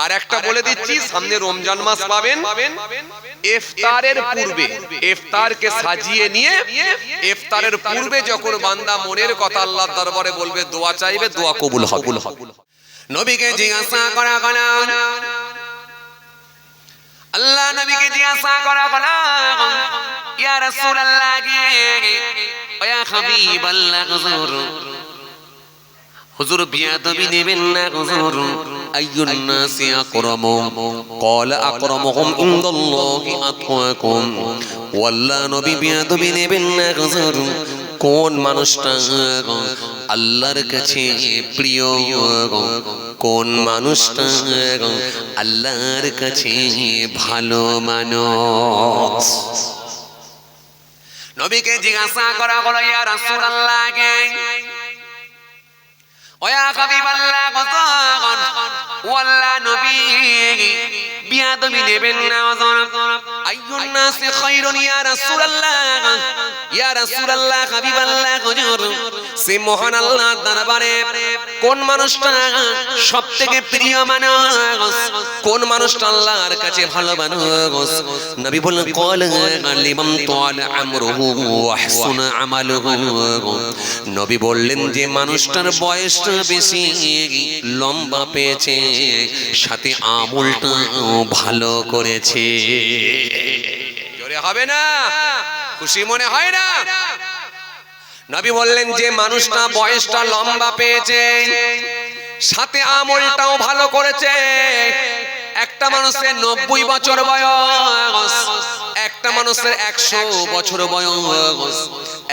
আর একটা বলে দিচ্ছি, সামনে রমজান মাস পাবেন, ইফতারের পূর্বে ইফতারকে সাজিয়ে নিয়ে ইফতারের পূর্বে যখন বান্দা মনের কথা আল্লাহর দরবারে বলবে, দোয়া চাইবে, দোয়া কবুল হবে। নবীকে জিজ্ঞাসা করা হলো, আল্লাহ নবীকে জিজ্ঞাসা করা হলো, ইয়া রাসূলুল্লাহ ইয়া হাবিবাল্লাহ, হুজুর বিয়াদবি নেবেন না হুজুর, আইয়ুন নাসি আকরামু, ক্বালা আকরামুহুম ইনদাল্লাহি আতওয়াকুম। ওয়াল্লাহ নবী বিয়াদবি নেবেন না হুজুর, কোন মানুষটা আল্লাহর কাছে প্রিয়, কোন মানুষটা আল্লাহর কাছে ভালো মানুষ। নবীকে জিজ্ঞাসা করা হলো, ইয়া রাসূলুল্লাহ ওয়া হাবিবাল্লাহ, ওয়াল্লাহ নবী বিয়াদবি নেবেন না হুজুর, আইয়ুন নাসি খায়রুন ইয়া রাসূলুল্লাহ, ইয়া রাসূলুল্লাহ হাবিবাল্লাহ হুজুর, সে মহান আল্লাহর দরবারে কোন মানুষটা সবথেকে প্রিয় মানুষ, কোন মানুষটা আল্লাহর কাছে ভালো মানুষ? নবী বললেন, ক্বালা লিমান তাআলা আমরুহু ওয়া হাসানা আমালুহু। নবী বললেন যে মানুষটার বয়সটা বেশি, লম্বা পেয়েছে, সাথে আমলটা ভালো করেছে। জোরে হবে না? খুশি মনে হয় না? নবী বললেন যে মানুষটা বয়সটা লম্বা পেয়েছে, সাথে আমলটাও ভালো করেছে। একটা মানুষের 90 বছর বয়স, একটা মানুষের 100 বছর বয়স,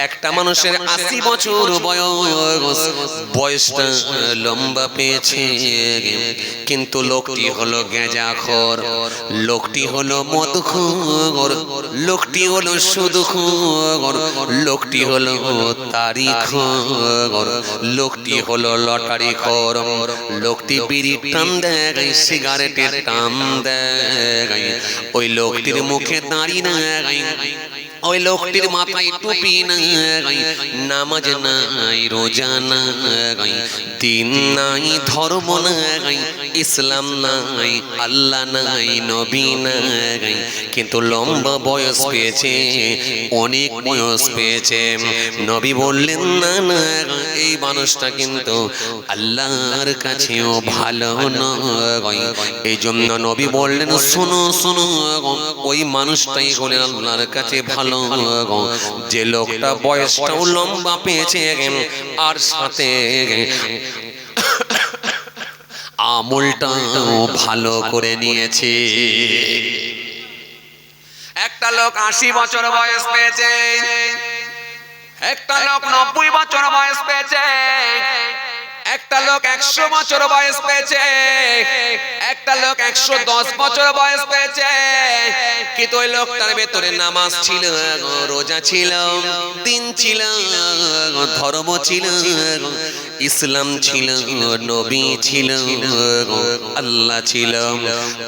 একটা মানুষের 80 বছর বয়স, বয়সটা লম্বা পেয়েছে, কিন্তু লোকটি হলো গেঁজাখোর, লোকটি হলো মদখোর, লোকটি হলো সুদখোর, লোকটি হলো তারিখোর, লোকটি হলো লটারিখোর, লোকটি বিড়ি টান দেয়, সিগারেটের টান দেয়, ওই লোকটির মুখে দাঁড়ি নাই, ওই লোকটির মাথায় টুপি নাই, নামাজ নাই, রোজা নাই, দিন নাই, ধর্ম নাই, ইসলাম নাই, আল্লাহ নাই, নবী নাই, কিন্তু লম্বা বয়স পেয়েছে, অনেক বয়স পেয়েছে। নবী বললেন, না না, এই মানুষটা কিন্তু আল্লাহর কাছেও ভালো নয়। এই জন্য নবী বললেন, শোনো শোনো, ওই মানুষটাই হলেন আল্লাহর কাছে ভালো, যে লোকটা বয়সটাও লম্বা পেয়েছে আর সাথে আমলটাও ভালো করে নিয়েছে। একটা লোক 80 বছর বয়স পেয়েছে, একটা লোক 90 বছর বয়স পেয়েছে, একটা লোক 100 বছর বয়স পেয়েছে, একটা লোক 110 বছর বয়স পেয়েছে, কিন্তু ওই লোকটার ভেতরে নামাজ ছিল, রোজা ছিল, দিন ছিল, ধর্ম ছিল, ইসলাম ছিল, নবী ছিল, আল্লাহ ছিল,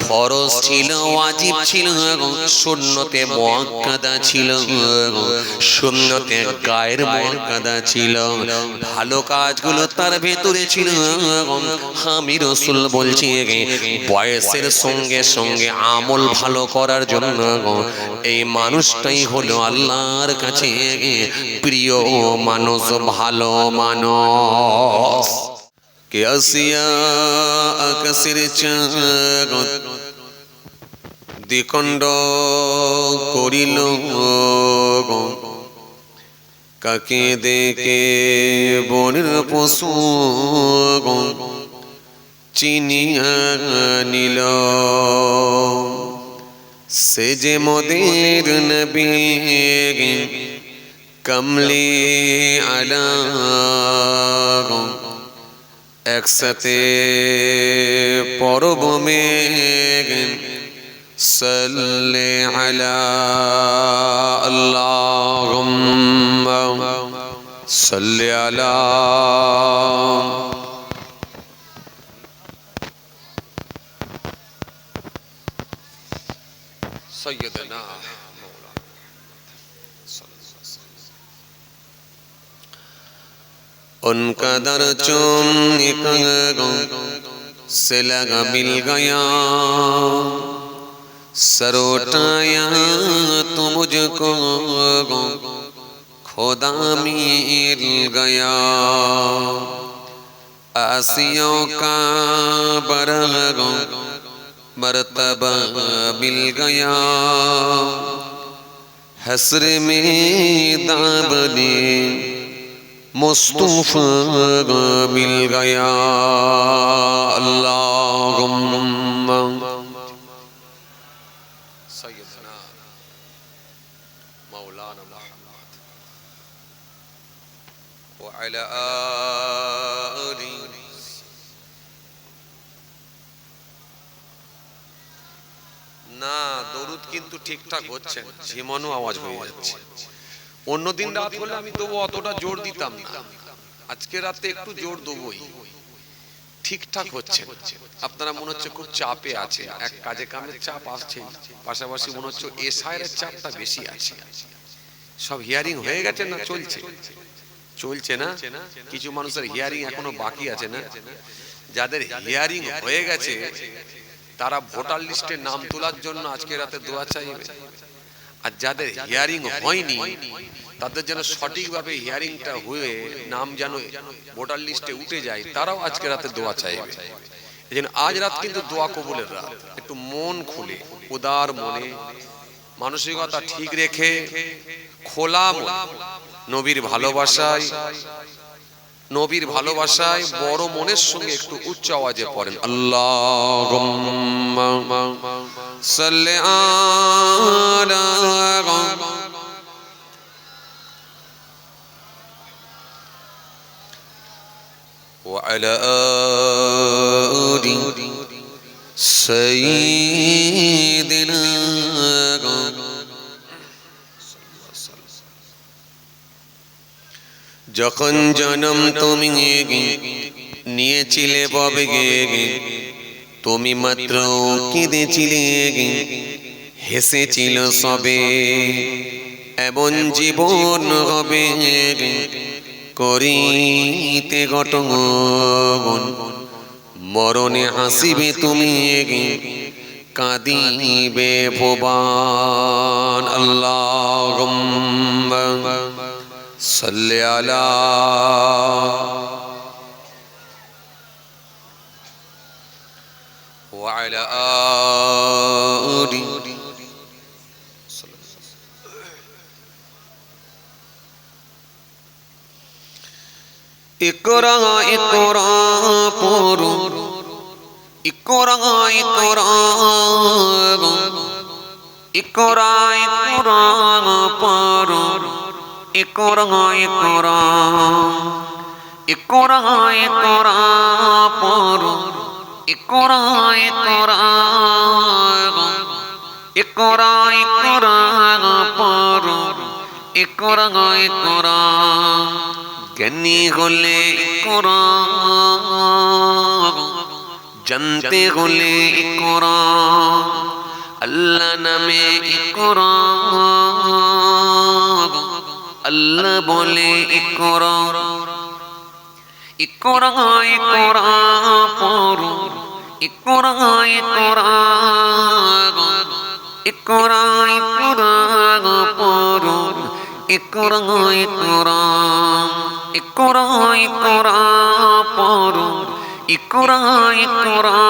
ফরজ ছিল, ওয়াজিব ছিল, সুন্নতে মুআক্কাদা ছিল, সুন্নতে গায়ের মুআক্কাদা ছিল, ভালো কাজগুলো তার ভেতরে ছিল। আমি রাসূল বলছি, বয়সের সঙ্গে সঙ্গে আমল ভালো করার জন্য এই মানুষটাই হলো আল্লাহর কাছে প্রিয় মানুষ, ভালো মানুষ। কে আসিয়া আকাশের চাঁদ দ্বিখণ্ড করিল, কাকে দেখে বনের পশু চিনিয়া নিল, সে যে মোদের নবী কমলি আলা, একসাথে পরব মেঘ সাল্লি আলা, আল্লাহুম্মা সাল্লি আলা সাইয়্যিদিনা उनका दर चूम से लगा मिल गया सर उठाया तो मुझको खुदा मिल गया आसियों का बरग मर्तबा मिल गया हसर में दामने मुस्तफा मिल गया अल्लाहुम्मा सय्यदना मौलाना मुहम्मद व अला आलिहि ना दरूद किन्तु ঠিকঠাক হচ্ছে না ঝিমানো আওয়াজ হয়ে যাচ্ছে অন্যদিন রাত হলে আমি তবু অতটা জোর দিতাম না আজকে রাতে একটু জোর দেবই ঠিকঠাক হচ্ছে আপনারা মনে হচ্ছে খুব চাপে আছে এক কাজে কামের চাপ আসছে পাশাপাশি মনে হচ্ছে এসআইয়ের চাপটা বেশি আছে সব হিয়ারিং হয়ে গেছে না চলছে না কিছু মানুষের হিয়ারিং এখনো বাকি আছে না যাদের হিয়ারিং হয়ে গেছে তারা ভোটার লিস্টে নাম তোলার জন্য আজকে রাতে দোয়া চাইবে আর যাদের হিয়ারিং হয়নি তাদের যেন সঠিকভাবে হিয়ারিংটা হয়ে নাম যেন ভোটার লিস্টে উঠে যায় তারাও আজকে রাতে দোয়া চাইবে এজন্য আজ রাত কিন্তু দোয়া কবুলের রাত একটু মন খুলে উদার মনে মানসিকতা ঠিক রেখে খোলা মন নবীর ভালোবাসায় বড় মনের সঙ্গে একটু উচ্চ আওয়াজে পড়েন আল্লাহুম্মা সাল্লি আলা ওয়া আলা আলি সাইয়্যিদিনা যখন জন্ম তুমি নিয়েছিলে ববে তুমি মাত্র কেঁদেছিলে হেসেছিল সবে এমন জীবন হবে করিতে ঘটন মরণে হাসিবে তুমি কাঁদিবে ভুবন আল্লাহুম্মা সাল্লি আলা ওয়া আলা আলি ইকরা ইকরা পড়ো ইকরা ইকরা ইকরা ইকরা পড়ো ইকরা ইকরা ইকরা ইকরা পড়ো ইকরা ইকরা ইকরা ইকরা পড়ো ইকরা ইকরা জ্ঞানী হলে ইকরা জানতে হলে ইকরা আল্লাহ নামে ইকরা আল্লাহ বলে ইকরা ইকরা ইকরা পড়ো ইকরা ইকরা ইকরা ইকরা পড়ো ইকরা ইকরা ইকরা ইকরা পড়ো ইকরা ইকরা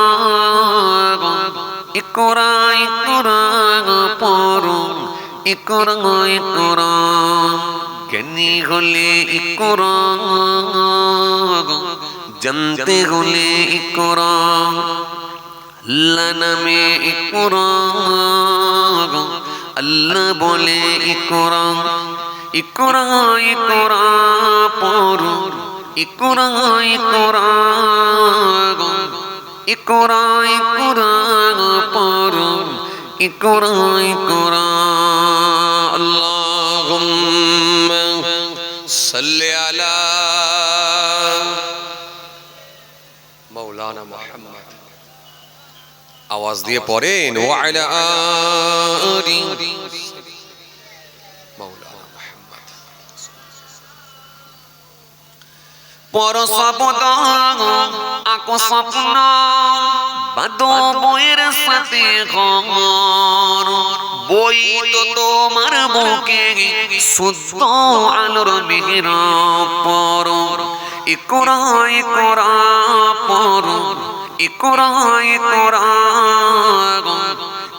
ইকরা ইকরা পড়ো ইকরা ইকরা জ্ঞানী হলে ইকরা জানতে হলে ইকরা আল্লাহ নামে ইকরা আল্লাহ বলে ইকরা ইকরা ইকরা পড়ো ইকরা ইকরা ইকরা ইকরা পড়ো ইকরা ইকরা আল্লাহুম্মা সাল্লি আলা মাওলানা মুহাম্মদ আওয়াজ দিয়ে পড়েন ওয়া আলা আলি মাওলানা মুহাম্মদ পরশবদা আঁকো স্বপ্ন বাঁধো বইয়ের সাথে ঘর, বই তো তোমার বুকে শুদ্ধ আলোর মেহরাব পর, ইকরা ইকরা পর, ইকরা ইকরা,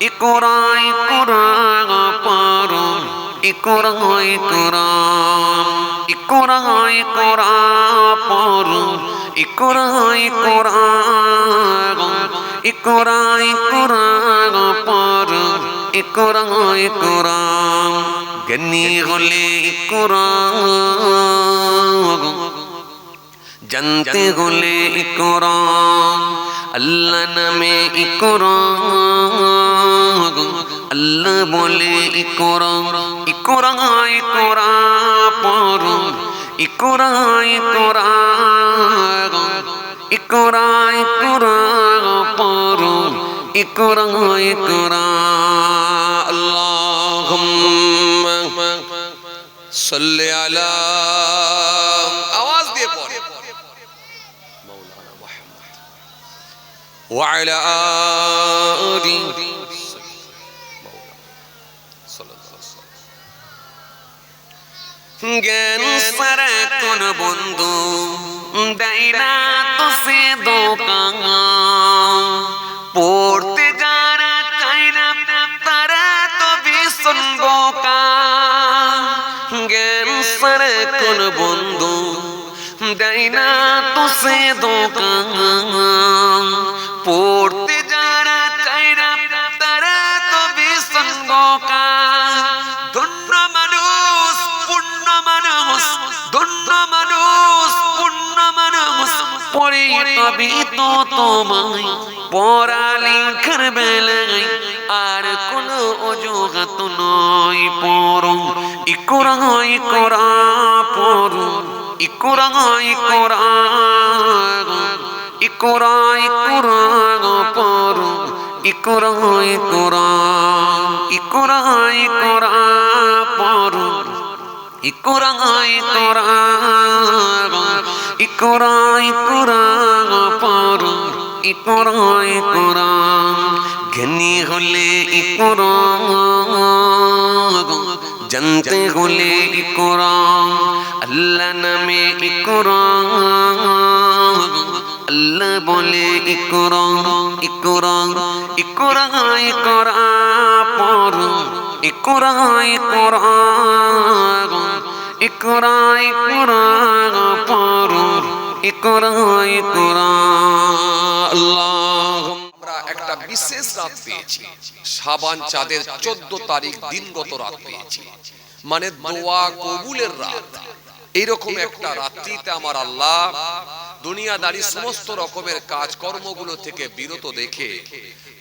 ইকরা ইকরা পর, ইকরা ইকরা, ইকরা ইকরা পর, ইকরা ইকরা, ইকরা ইকরা পর, ইকরা ইকরা। জ্ঞানী হলে ইকরা, জানতে হলে ইকরা, আল্লাহ নামে ইকরা, আল্লাহ বলে ইকরা, ইকরা ইকরা পর, ইকরা ইকরা, ইকরা ইকরা পর, ইকরা ইকরা। আল্লাহুম্মা সাল্লি আলা, আওয়াজ দিয়ে পড়ে, মাওলানা মুহাম্মদ ওয়া আলা আলি জ্ঞান সারা কোন বন্ধু দেয় না তো সে দোকান, পড়তে যারা চায় না তারা তো ভীষণ বোকা। জ্ঞান সারা কোন বন্ধু দেয় না তো সে দোকান, পড়তে যারা চায় না তারা তো ভীষণ বোকা। ধন্য মানুষ পূর্ণ মানুষ, ধন্য মানুষ পূর্ণ মানুষ, পড়ে তবে তো তোমায় পড়ালেখার বেলায় আর কোনো অজুহাত নয়। পড়ো ইকরা ইকরা পড়ো, ইকরা ইকরা, ইকরা ইকরা পড়ো, ইকরা ইকরা, ইকরা ইকরা পড়ো, ইকরা ইকরা, ইকরা ইকরা পড়ো, ইকরা ইকরা। জ্ঞানী হলে ইকরা, জানতে হলে ইকরা, আল্লাহ নামে ইকরা, আল্লাহ বলে ইকরা, ইকরা, ইকরা ইকরা পড়ো, ইকরা ইকরা, ইকরা ইকরা পড়ো, ইকরা ইকরা। আল্লাহ, আমরা একটা বিশেষ রাত পেয়েছি, শাবান চাঁদের 14 তারিখ দিনগত রাত পেয়েছি, মানে দোয়া কবুলের রাত। এইরকম একটা রাত্রিতে আমার আল্লাহ দুনিয়াদারি সমস্ত রকমের কাজকর্মগুলো থেকে বিরত দেখে,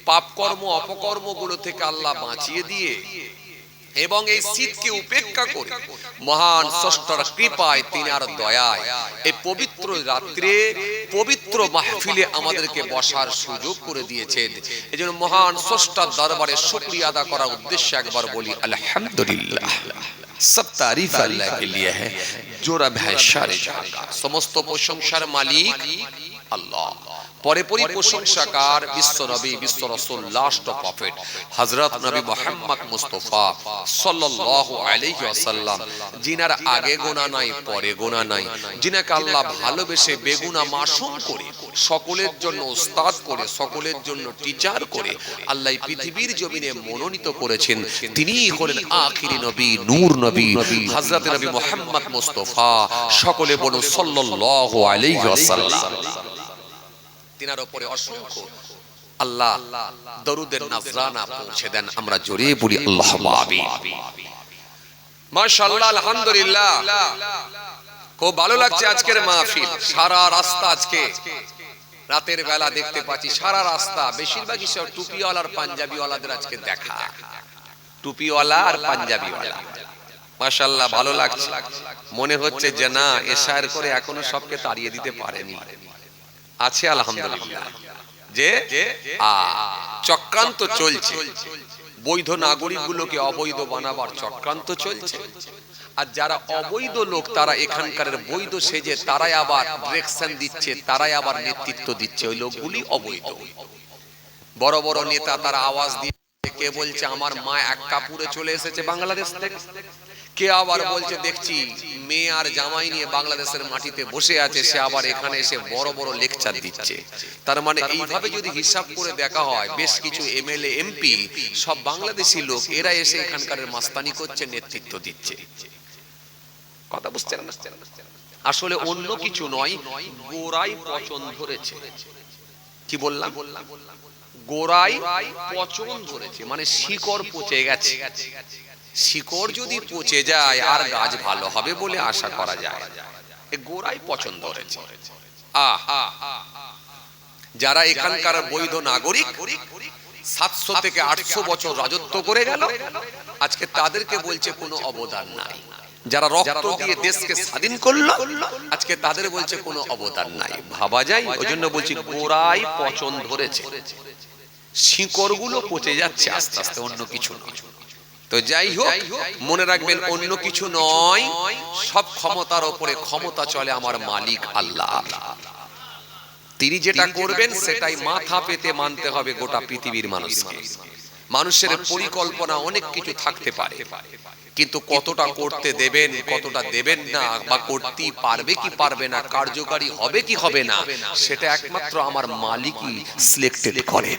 পাপ কর্ম অপকর্মগুলো থেকে আল্লাহ বাঁচিয়ে দিয়ে এবং এই শীতকে উপেক্ষা করে মহান স্রষ্টার কৃপায়, তিনার দয়ায় এই পবিত্র রাত্রে পবিত্র মাহফিলে আমাদেরকে বসার সুযোগ করে দিয়েছেন। এজন্য মহান স্রষ্টার দরবারে শুকরিয়া আদা করার উদ্দেশ্যে একবার বলি আলহামদুলিল্লাহ। सब तारीफ अल्लाह के लिए है जो रब है सारे जहां का। समस्त प्रशंसार मालिक अल्लाह, পরে পরি প্রশংসাকার বিশ্ব নবী, বিশ্ব রাসূল, লাস্ট প্রফেট হযরত নবী মুহাম্মদ মুস্তাফা সাল্লাল্লাহু আলাইহি ওয়াসাল্লাম, জিনার আগে গোনা নাই পরে গোনা নাই, জিনাকে আল্লাহ ভালোবেসে বেগুনা মাসুম করে সকলের জন্য উস্তাদ করে সকলের জন্য টিচার করে আল্লাহ পৃথিবীর জমিনে মনোনীত করেছেন। তিনিই হলেন আখিরি নবী, নূর নবী হযরত নবী মুহাম্মদ মুস্তাফা। সকলে বলুন সাল্লাল্লাহু আলাইহি ওয়াসাল্লাম। তিনার উপরে অসংখ্য আল্লাহ দরুদের নাজরানা পৌঁছে দেন। আমরা জোরে বলি আল্লাহুম্মা আমিন। মাশাআল্লাহ, আলহামদুলিল্লাহ, খুব ভালো লাগছে আজকের মাহফিল। সারা রাস্তা আজকে রাতের বেলা দেখতে পাচ্ছি, সারা রাস্তা বেশিরভাগই সব টুপিওয়ালা আর পাঞ্জাবিওয়ালাদের আজকে দেখা, টুপিওয়ালা আর পাঞ্জাবিওয়ালা। মাশাআল্লাহ, ভালো লাগছে। মনে হচ্ছে যে না, এশার করে এখনো সবকে তাড়িয়ে দিতে পারেনি, আছে আলহামদুলিল্লাহ। যে চক্রান্ত চলছে, বৈধ নাগরিকগুলোকে অবৈধ বানাবার চক্রান্ত চলছে। আর যারা অবৈধ লোক তারা এখানকার বৈধ সেজে তারাই আবার ডিরেকশন দিচ্ছে, তারাই আবার নেতৃত্ব দিচ্ছে, ওই লোকগুলি অবৈধ। বড় বড় নেতা তারা আওয়াজ দিয়ে, কে বলছে আমার মা এক কাপুরে চলে এসেছে বাংলাদেশ থেকে, কে আবার বলছে দেখছি মেয়ে আর জামাই নিয়ে বাংলাদেশের মাটিতে বসে আছে, সে আবার এখানে এসে বড় বড় লেকচার দিচ্ছে। তার মানে এইভাবে যদি হিসাব করে দেখা হয়, বেশ কিছু এমএলএ এমপি সব বাংলাদেশি লোক, এরা এসে এখানকার মাস্তানি করছে, নেতৃত্ব দিচ্ছে। কথা বুঝছেন না? আসলে অন্য কিছু নয়, গোড়াই পচন ধরেছে। কি বললাম? গোড়াই পচন ধরেছে, মানে শিকড় পচে গেছে। শিকড় যদি পচে যায় আর গাছ ভালো হবে বলে আশা করা যায়। গোড়াই পচন ধরেছে। যারা এখানকার বৈধ নাগরিক 700 থেকে 800 বছর রাজত্ব করে গেল, আজকে তাদেরকে বলছে কোনো অবদান নাই। যারা রক্ত দিয়ে দেশকে স্বাধীন করলো, আজকে তাদের বলছে কোনো অবদান নাই। ভাবা যায়? ওই জন্য বলছি গোড়াই পচন ধরেছে, শিকড়গুলো পচে যাচ্ছে আস্তে আস্তে, অন্য কিছু নয়। তো যাই হোক, মনে রাখবেন অন্য কিছু নয়, সব ক্ষমতার উপরে ক্ষমতা চলে আমার মালিক আল্লাহ। তিনি যেটা করবেন সেটাই মাথা পেতে মানতে হবে গোটা পৃথিবীর মানুষকে। মানুষের পরিকল্পনা অনেক কিছু থাকতে পারে, কিন্তু কতটা করতে দেবেন, কতটা দেবেন না, বা করতে পারবে কি পারবে না, কার্যকারী হবে কি হবে না, সেটা একমাত্র আমার মালিকই সিলেক্টেড করে।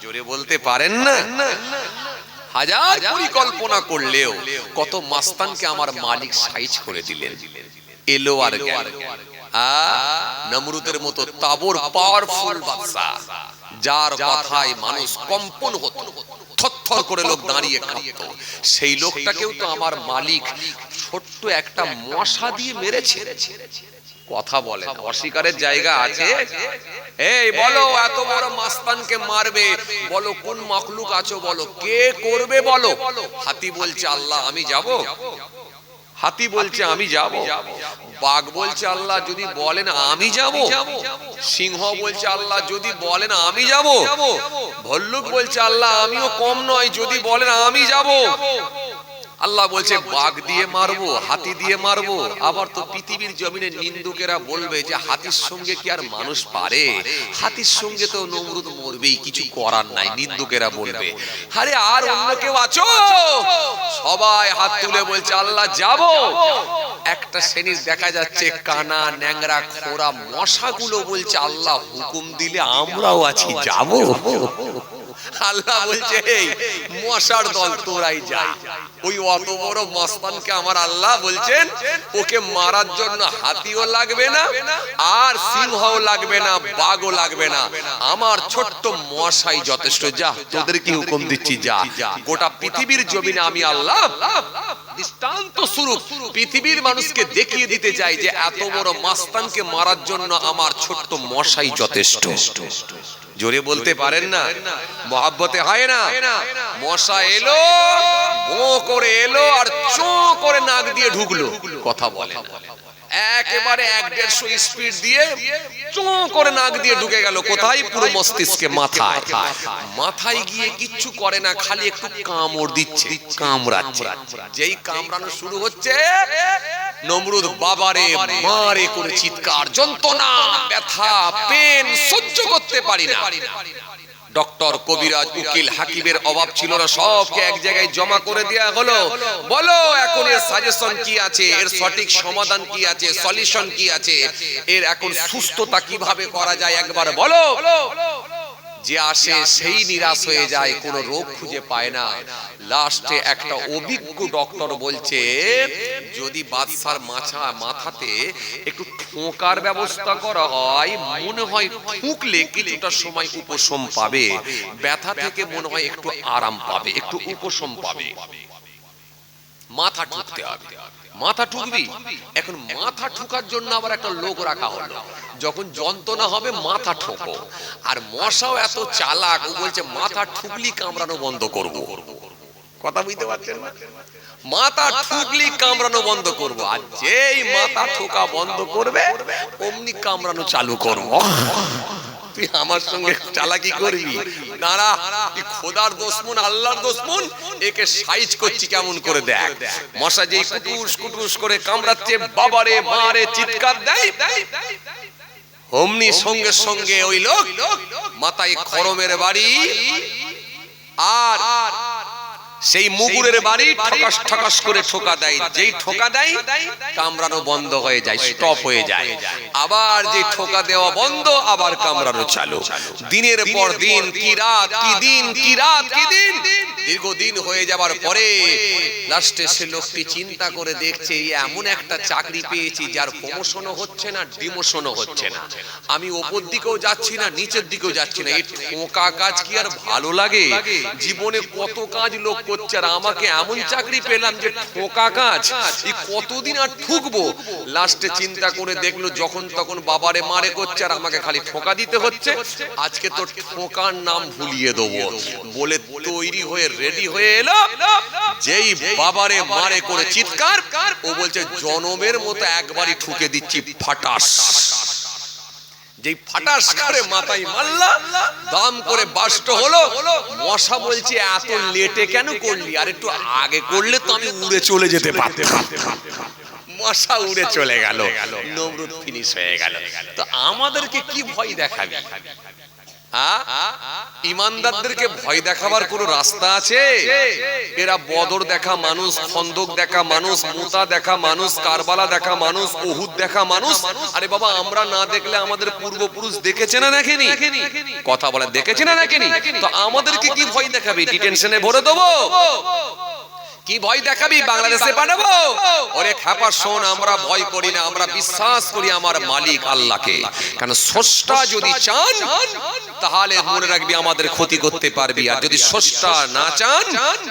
জোরে বলতে পারেন না? হাজার পরিকল্পনা করলেও কত মাস্তানকে আমার মালিক সাইজ করে দিলেন, এলো আর গেল। নমরুদের মতো তাবর পাওয়ারফুল বাদশা, যার কথায় মানুষ কম্পন হতো, থরথর করে লোক দাঁড়িয়ে কাঁপতো, সেই লোকটাকেও তো আমার মালিক ছোট্ট একটা মশা দিয়ে মেরেছে। কথা বলে, অস্বীকারের জায়গা আছে? এই বলো, এত বড় মাস্তানকে মারবে, বলো কোন মাখলুক আছো, বলো কে করবে, বলো। হাতি বলছে আল্লাহ আমি যাব, হাতি বলছে আমি যাব। বাঘ বলছে আল্লাহ যদি বলেন আমি যাব। সিংহ বলছে আল্লাহ যদি বলেন আমি যাব। ভল্লুক বলছে আল্লাহ আমিও কম নয়, যদি বলেন আমি যাব। আল্লাহ বলছে বাঘ দিয়ে মারবো, হাতি দিয়ে মারবো। আবার তো পৃথিবীর জমিনে নিন্দুকেরা বলবে যে হাতির সঙ্গে কি আর মানুষ পারে, হাতির সঙ্গে তো নমরুদ মরবেই, কিছু করার নাই, নিন্দুকেরা বলবে। আরে আর অন্য কেউ আছো? সবাই হাত তুলে বলছে আল্লাহ যাব। একটা শ্রেণীর দেখা যাচ্ছে কানা ন্যাংরা খোরা মশাগুলো বলছে আল্লাহ হুকুম দিলে আমরাও আছি, যাব। আল্লাহ বলছে এই মশার দল তোরাই যা। ওই অত বড় মস্তানকে আমার আল্লাহ বলছেন ওকে মারার জন্য হাতিও লাগবে না, আর সিংহও লাগবে না, বাঘও লাগবে না, আমার ছোট্ট মশাই যথেষ্ট। যা, তোদের কি হুকুম দিচ্ছি, যা। গোটা পৃথিবীর জমিনে আমি আল্লাহ দৃষ্টান্ত স্বরূপ পৃথিবীর মানুষকে দেখিয়ে দিতে চাই যে এত বড় মস্তানকে মারার জন্য আমার ছোট্ট মশাই যথেষ্ট। জোরে বলতে পারেন না? মহাব্বতে হয় না? মশা এলো, ভো করে এলো, আর চো করে নাক দিয়ে ঢুকলো। কথা বলে একেবারে 1-150 স্পিড দিয়ে চো করে নাক দিয়ে ঢুকে গেল। কোথায়? পুরো মস্তিষ্কে, মাথায়। মাথায় গিয়ে কিচ্ছু করে না, খালি একটু কামড় দিচ্ছে, কামড়াচ্ছে। যেই কামড়ানো শুরু হচ্ছে, নমরুদ বাবারে মারে করে চিৎকার, যন্ত্রণা, ব্যথা, পেন সহ্য করতে পারি না। ডক্টর, কবিরাজ, উকিল, হাকিমের অভাব ছিল না, সবকে এক জায়গায় জমা করে দেয়া হলো। বলো এখন এর সাজেশন কি আছে, এর সঠিক সমাধান কি আছে, সলিউশন কি আছে, এর এখন সুস্থতা কিভাবে করা যায়, একবার বলো। যে আসে সেই নিরাশ হয়ে যায়, কোন রোগ খুঁজে পায় না। লাস্টে একটা অভিজ্ঞ ডক্টর বলছে যদি বাদশার মাথাতে একটু ঠোকার ব্যবস্থা করা হয়, মনে হয় ঠুকলে কিছুটা সময় উপশম পাবে, ব্যথা থেকে মনে হয় একটু আরাম পাবে, একটু উপশম পাবে। মাথা ঠুকতে হবে। মাথা ঠুকবি? এখন মাথা ঠুকার জন্য আবার একটা লোক রাখা হলো, যখন যন্ত্রণা হবে মাথা ঠোকো। আর মশাও এত চালাক, ও বলছে মাথা ঠুকলি কামড়ানো বন্ধ করব। কথা বুঝতে পারছেন না? মাথা ঠুকলি কামড়ানো বন্ধ করব, আর যেই মাথা ঠোকা বন্ধ করবে অমনি কামড়ানো চালু করব। তুই আমার সঙ্গে চালাকি করবি? দাঁড়া, তুই খোদার দুশমন, আল্লাহর দুশমন, একে সাইজ করছি কেমন করে দেখ। মশা যেই কুটুস কুটুস করে কামড়াচ্ছে, বাবারে মারে চিৎকার দেয়, অমনি সঙ্গে সঙ্গে ওই লোক মাথায় খড়মের বাড়ি আর সেই মুগুরের বাড়ি ঠকাস ঠকাস করে ঠোকা দেয়। যেই ঠোকা দেয় কামড়ানো বন্ধ হয়ে যায়, স্টপ হয়ে যায়। আবার যে ঠোকা দেওয়া বন্ধ, আবার কামড়ানো চালু। দিনের পর দিন, কি রাত কি দিন, কি রাত কি দিন, দীর্ঘদিন হয়ে যাবার পরে লাস্টে সে লোকটি চিন্তা করে দেখছে, এমন একটা চাকরি পেয়েছি যার প্রমোশনও হচ্ছে না, ডিমোশনও হচ্ছে না, আমি ওপর দিকেও যাচ্ছি না, নিচের দিকেও যাচ্ছি না। এই ঠোকা কাজ কি আর ভালো লাগে? জীবনে কত কাজ লোক করছে, আর আমাকে এমন চাকরি পেলাম যে ঠোকা কাজ, এই কতদিন আর ঠুকবো? লাস্টে চিন্তা করে দেখলো, যখন তখন বাবারে মারে করছে আর আমাকে খালি ঠোকা দিতে হচ্ছে, আজকে তো ঠোকার নাম ভুলিয়ে দেবো বলে তৈরি হয়ে রেডি হয়ে এলো। যেই বাবারে মারে করে চিৎকার, ও বলছে জনমের মতো একবারই ঠুকে দিচ্ছি, ফাটাস। যেই ফাটাস করে মাথায় মারলা, দাম করে বাস্ট হলো। মশা বলছে এত লেটে কেন করলি? আর একটু আগে করলে তো আমি উড়ে চলে যেতে পারতাম। মশা উড়ে চলে গেল, নমরুদ ফিনিশ হয়ে গেল। তো আমাদেরকে কি ভয় দেখাবি? ইমানদারদেরকে ভয় দেখাবার কোন রাস্তা আছে? এরা বদর দেখা মানুষ, খন্দক দেখা মানুষ, মুতা দেখা মানুষ, কারবালা দেখা মানুষ, উহুদ দেখা মানুষ। আরে বাবা, আমরা না দেখলে আমাদের পূর্বপুরুষ দেখেছে না দেখেনি? কথা বলে দেখেছে না দেখেনি? তো আমাদেরকে কি ভয় দেখাবি? ডিটেনশনে ভরে দেবো? কি ভয় দেখাবি? বাংলাদেশে পাঠাবো? ওরে খাপা শোন, আমরা ভয় করি না, আমরা বিশ্বাস করি আমার মালিক আল্লাহকে। কারণ স্রষ্টা যদি চান তাহলে মনে রাখবি আমাদের ক্ষতি করতে পারবি, আর যদি স্রষ্টা না চান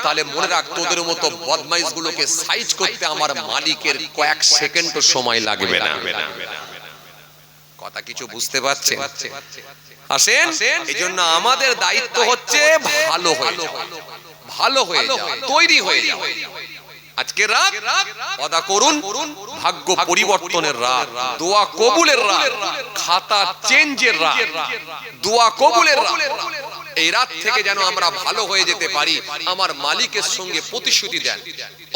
তাহলে মনে রাখ তোদের মতো বদমাইশ গুলোকে সাইজ করতে আমার মালিকের কয়েক সেকেন্ডও সময় লাগবে না। কথা কিছু বুঝতে পারছেন? আসেন, এইজন্য আমাদের দায়িত্ব হচ্ছে ভালো হয়ে যাওয়া, ভালো হয়ে যাওয়া, তৈরি হয়ে যাওয়া। আজকে রাত ওয়াদা করুন, ভাগ্য পরিবর্তনের রাত, দোয়া কবুলের রাত, খাতা চেঞ্জের রাত, দোয়া কবুলের রাত। এই রাত থেকে যেন আমরা ভালো হয়ে যেতে পারি, আমার মালিকের সঙ্গে প্রতিশ্রুতি দেন,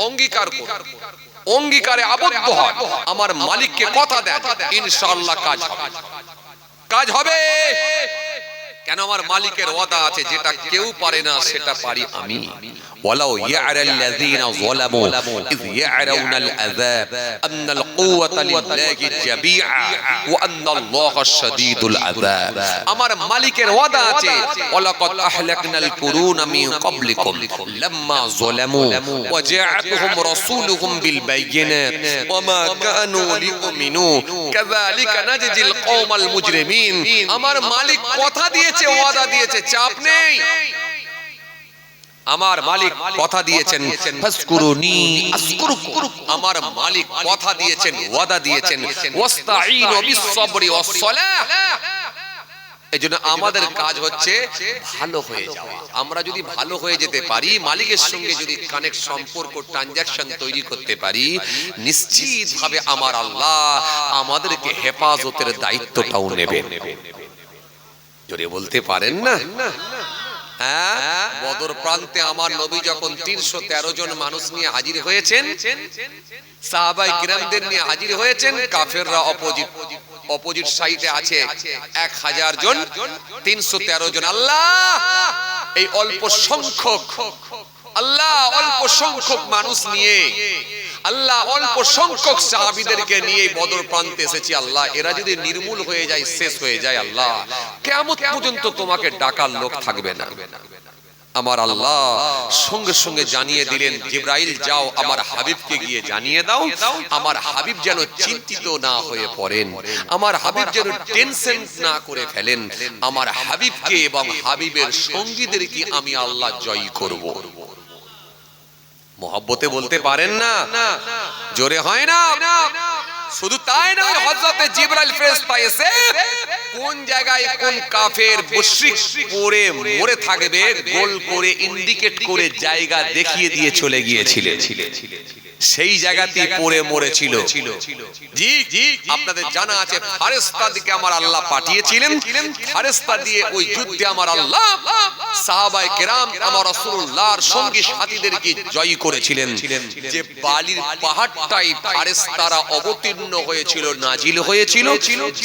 অঙ্গীকার করুন, অঙ্গীকারে আবদ্ধ হয়, আমার মালিককে কথা দেন, ইনশাআল্লাহ কাজ হবে, কাজ হবে। কেন? আমার মালিকের ওয়াদা আছে, যেটা কেউ পারে না সেটা পারি আমি। ওয়ালাউ ইয়ারাল্লাযীনা যালামু ইয ইয়ারাউনাল আযাব আন্নাল কুওয়াতা লিল্লাহি জামিআ ওয়া আন্নাল্লাহা শাদীদুল আযাব। আমার মালিকের ওয়াদা আছে, ওয়ালাকাদ আহলাকনাল কুরুনা মিন ক্বাবলিকুম লাম্মা যালামু ওয়া জাআতুহুম রাসূলুহুম বিল বায়িনাত ওয়া মা কানু লিউমিনু কাযালিকা নাজজিল কওমাল মুজরিমিন। আমার মালিক কথা দিয়েছে, ওয়াদা দিয়েছে, চাপ নেই। আমার মালিক কথা দিয়েছেন, ফাসকুরুনি আযকুরুকুম। আমার মালিক কথা দিয়েছেন, ওয়াদা দিয়েছেন, ওয়াস্তাঈনু বিস-সাবরি ওয়াস-সালাহ। এজন্য আমাদের কাজ হচ্ছে ভালো হয়ে যাওয়া। আমরা যদি ভালো হয়ে যেতে পারি, মালিকের সঙ্গে যদি কানেক্ট, সম্পর্ক, ট্রানজাকশন তৈরি করতে পারি, নিশ্চিতভাবে আমার আল্লাহ আমাদেরকে হেফাজতের দায়িত্বটাও নেবেন। জোরে বলতে পারেন না? বদর প্রান্তে আমার নবী যখন 313 জন মানুষ নিয়ে হাজির হয়েছেন, সাহাবায়ে কিরামদের নিয়ে হাজির হয়েছেন, কাফেররা অপোজিট সাইডে আছে 1000 জন, 313 জন। আল্লাহ এই অল্প সংখ্যক, আল্লাহ অল্প সংখ্যক মানুষ নিয়ে, আল্লাহ অল্প সংখ্যক সাহাবীদেরকে নিয়ে বদর প্রান্তে এসেছি। আল্লাহ এরা যদি নির্মূল হয়ে যায়, শেষ হয়ে যায়, আল্লাহ কিয়ামত পর্যন্ত তোমাকে ডাকার লোক থাকবে না। আমার আল্লাহ সঙ্গে সঙ্গে জানিয়ে দিলেন, জিবরাইল যাও আমার হাবিবকে গিয়ে জানিয়ে দাও, আমার হাবিব যেন চিন্তিত না হয়ে পড়েন, আমার হাবিব যেন টেনশন না করে ফেলেন, আমার হাবিবকে এবং হাবিবের সঙ্গীদেরকে আমি আল্লাহ জয় করব। মোহাব্বতে বলতে পারেন না? জোরে হয় না? শুধু তাই নয়, হযরতে জিবরাইল ফেরেশতা এসে কোন জায়গায় কোন কাফের মুশরিক পড়ে মরে থাকবে গোল করে ইন্ডিকেট করে জায়গা দেখিয়ে দিয়ে চলে গিয়েছিলেন। সেই জায়গাতে পড়ে মরেছিল। জি জি, আপনাদের জানা আছে ফারেস্তা দিকে আমার আল্লাহ পাঠিয়েছিলেন, ফারেস্তা দিয়ে ওই যুদ্ধে আমার আল্লাহ সাহাবায়ে কেরাম আমার রাসূলুল্লাহর সঙ্গী সাথীদেরকে জয় করেছিলেন। যে বালির পাহাড়টাই ফারেস্তারা অবতীর্ণ হয়েছিল, নাজিল হয়েছিল,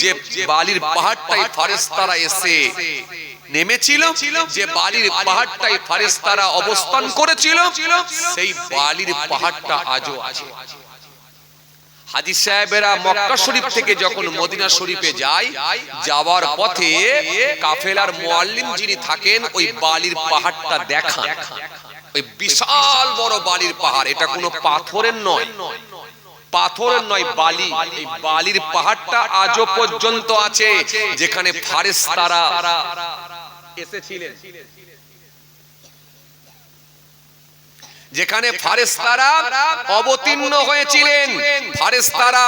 যে বালির পাহাড়টাই ফারেস্তারা এসে নেমেছিল, যে বালির পাহাড়টাই ফারেস্তারা অবস্থান করেছিল, সেই বালির পাহাড়টা আজও আছে। হাজী সাহেবেরা মক্কা শরীফ থেকে যখন মদিনা শরীফে যায়, যাওয়ার পথে কাফেলার মুআল্লিম যিনি থাকেন ওই বালির পাহাড়টা দেখান। ওই বিশাল বড় বালির পাহাড়, এটা কোনো পাথরের নয়, পাথরের নয়, বালি। এই বালির পাহাড়টা আজও পর্যন্ত আছে, যেখানে ফারেস্তারা এসেছিলেন, যেখানে ফারেস্তারা অবতীর্ণ হয়েছিলেন, ফারেস্তারা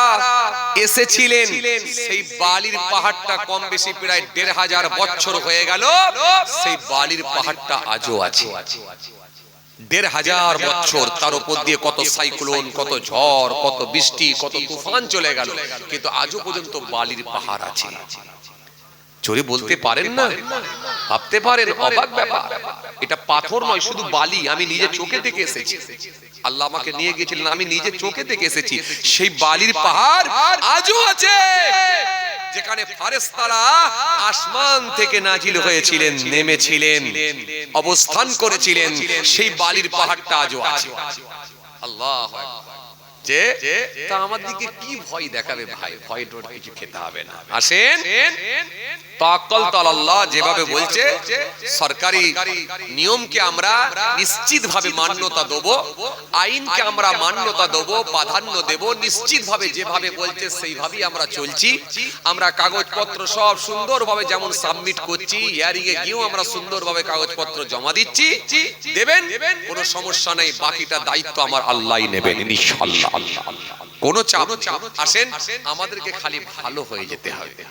এসেছিলেন। সেই বালির পাহাড়টা কম বেশি প্রায় ১৫০০ বছর হয়ে গেল, সেই বালির পাহাড়টা আজও আছে। ১৫০০ বছর, তার উপর দিয়ে কত সাইক্লোন, কত ঝড়, কত বৃষ্টি, কত তুফান চলে গেল, কিন্তু আজও পর্যন্ত বালির পাহাড় আছে। চোরে বলতে পারেন না, ভাবতে পারেন অবাক ব্যাপার, এটা পাথর নয়, শুধু বালি। আমি নিজে চোখে দেখে এসেছি, আল্লাহ আমাকে নিয়ে গিয়েছিলেন, আমি নিজে চোখে দেখে এসেছি। সেই বালির পাহাড় আজও আছে, যেখানে ফারেস্তারা আসমান থেকে নাজিল হয়েছিলেন, নেমেছিলেন, অবস্থান করেছিলেন। সেই বালির পাহাড়টা আজও আছে। আল্লাহু আকবার। যে তা আমার দিকে কি ভয় দেখাবে ভাই? ভয় টোট কিছু খেতে হবে না। আসেন, তাওয়াক্কালতু আলাল্লাহ যেভাবে বলছে, সরকারি নিয়মকে আমরা নিশ্চিতভাবে মান্যতা দেব, আইনকে আমরা মান্যতা দেব, প্রাধান্য দেব, নিশ্চিতভাবে যেভাবে বলছে সেইভাবেই আমরা চলছি। আমরা কাগজপত্র সব সুন্দরভাবে যেমন সাবমিট করছি, ইয়ারিং এ গিয়েও আমরা সুন্দরভাবে কাগজপত্র জমা দিচ্ছি, দেবেন, কোনো সমস্যা নেই। বাকিটা দায়িত্ব আমার আল্লাহই নেবেন ইনশাআল্লাহ। কোনো চাপ। আসেন, আমাদেরকে খালি ভালো হয়ে যেতে হবে।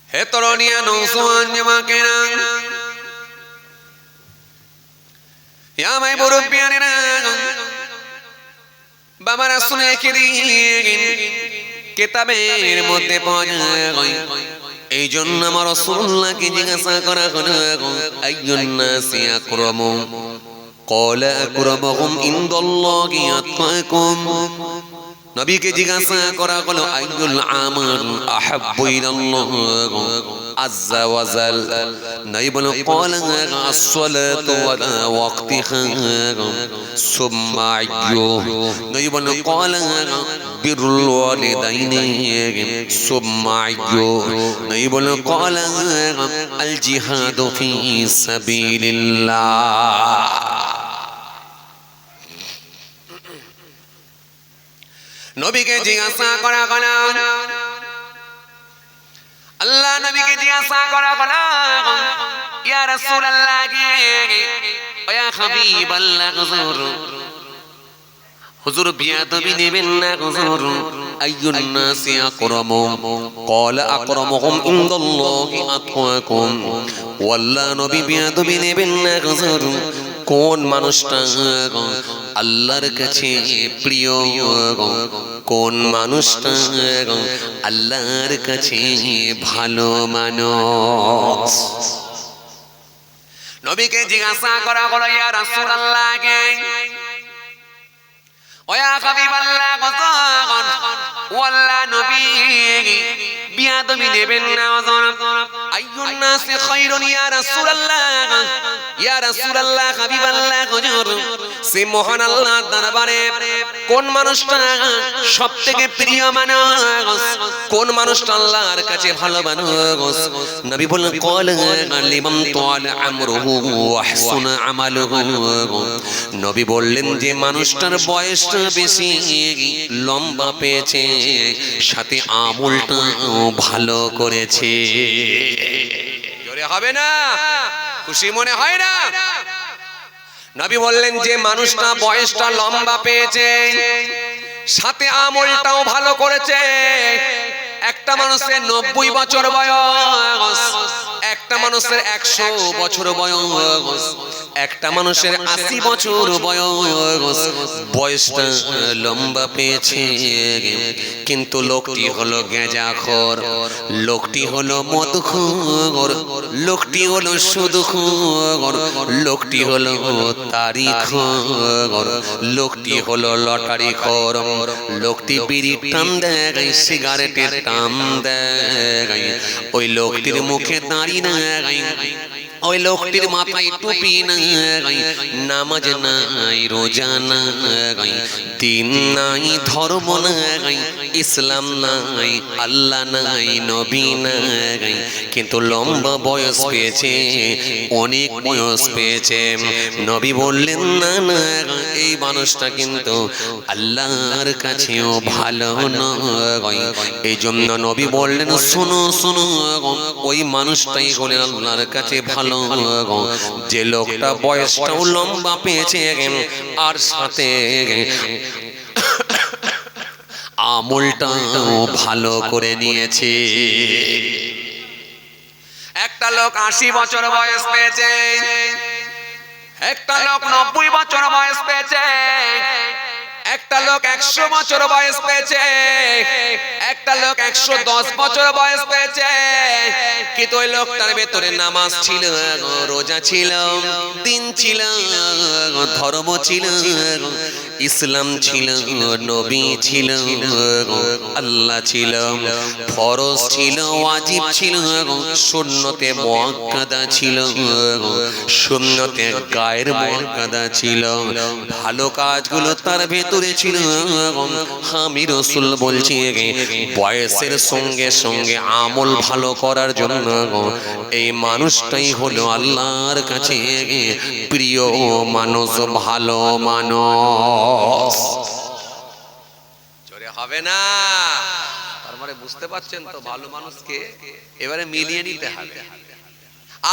হে তরুণিয়া নওজোয়ান জামাকেরা, ইয়া মাই মুরব্বিয়ানেরা, বাবারা শুনে কি দিন কিতাবের মধ্যে পাওয়া যায়। এই জন্য আমার রাসূলুল্লাহকে জিজ্ঞাসা করা হলো, আইয়ুন নাসি আকরামু? قال أكرمهم عند الله أتقاكم। নবীকে জিজ্ঞাসা করা হলো, আইয়ুল আমাল আহাব্বু ইলাল্লাহ আযজা ওয়া জাল? নবী বলেন, ক্বালা আস-সালাতু ওয়ালা ওয়াক্তিহা। সুম্মা আইয়ু? নবী বলেন, ক্বালা বিরুল ওয়ালিদাইনি। সুম্মা আইয়ু? নবী বলেন, ক্বালা আল জিহাদু ফি সাবিলিল্লাহ। নবীকে জিজ্ঞাসা করা হলো, আল্লাহ নবীকে জিজ্ঞাসা করা হলো, ইয়া রাসূলুল্লাহ, ইয়া হাবিবাল্লাহ, হুজুর বিয়াদবি নেবেন না হুজুর? আইয়ুন নাসি আকরামু? ক্বালা আকরামুহুম ইনদাল্লাহি আতকাকুম। ওয়াল্লাহ নবী বিয়াদবি নেবেন না হুজুর? কোন মানুষটা আল্লাহর কাছে প্রিয়, কোন মানুষটা আল্লাহর কাছে ভালো মানুষ? নবীকে জিজ্ঞাসা করা হলো, ইয়া রাসূলুল্লাহ, ওয়া হাবিবাল্লাহ, ওয়াল্লাহ নবী বিয়াদবি নেবেন না হুজুর? আইয়ুন নাসি খায়রুন ইয়া রাসূলুল্লাহ? ইয়া রাসূলুল্লাহ, হাবিবাল্লাহ হুজুর, সে মহান আল্লাহর দরবারে কোন মানুষটা সবথেকে প্রিয় মানুষ, কোন মানুষটা আল্লাহর কাছে ভালো মানুষ? নবী বললেন, ক্বালা লিমান তাআলা আমরুহু ওয়া হাসুনা আমালুহু। নবী বললেন, যে মানুষটার বয়সটা বেশি, লম্বা পেয়েছে, সাথে আমলটা ভালো করেছে। জোরে হবে না? খুশি মনে হয় না? নবী বললেন, যে মানুষটা বয়সটা লম্বা পেয়েছে, সাথে আমলটাও ভালো করেছে। একটা মানুষের ৯০ বছর বয়স, একটা মানুষের ১০০ বছর বয়স, একটা মানুষের 80 বছর বয়সটা লম্বা পেয়েছে, কিন্তু লোকটি হলো গেঁজাখোর, লোকটি হলো মদখোর, লোকটি হলো সুদখোর, লোকটি হলো তারিখোর, লোকটি হলো লটারিখোর, লোকটি বিড়ির টান দেয়, সিগারেটের টান দেয়, ওই লোকটির মুখে দাঁড়ি নাই, ওই লোকটির মাথায় টুপি নাই, নামাজ নাই, রোজা নাই, দিন নাই, ধর্ম নাই, ইসলাম নাই, আল্লাহ নাই, নবী নাই, কিন্তু লম্বা বয়স পেয়েছে, অনেক বয়স পেয়েছে। নবী বললেন না না, এই মানুষটা কিন্তু আল্লাহর কাছেও ভালো নয়। এই জন্য নবী বললেন, শোনো শোনো, ওই মানুষটাই হলেন আল্লাহর কাছে ভালো, যে লোকটা বয়সটাও লম্বা পেয়েছে আর সাথে আমলটাও ভালো করে নিয়েছে। একটা লোক 80 বছর বয়স পেয়েছে, একটা লোক 90 বছর বয়স পেয়েছে, একটা লোক 100 বছর বয়স পেয়েছে, একটা লোক 110 বছর বয়স পেয়েছে, কিন্তু ওই লোকটার ভেতরে নামাজ ছিল, রোজা ছিল, দিন ছিল, ধর্ম ছিল, ইসলাম ছিল, নবী ছিল, আল্লাহ ছিল, ফরজ ছিল, ওয়াজিব ছিল, সুন্নতে মুআক্কাদা ছিল, সুন্নতে গায়ের মুআক্কাদা ছিল, ভালো কাজগুলো তার ভেতরে ছিল। আমি রাসূল বলছি, বয়সের সঙ্গে সঙ্গে আমল ভালো করার জন্য এই মানুষটাই হলো আল্লাহর কাছে প্রিয় মানুষ, ভালো মানুষ। জোরে হবে না? তার মানে বুঝতে পারছেন তো ভালো মানুষকে এবারে মিলিয়ে নিতে হবে।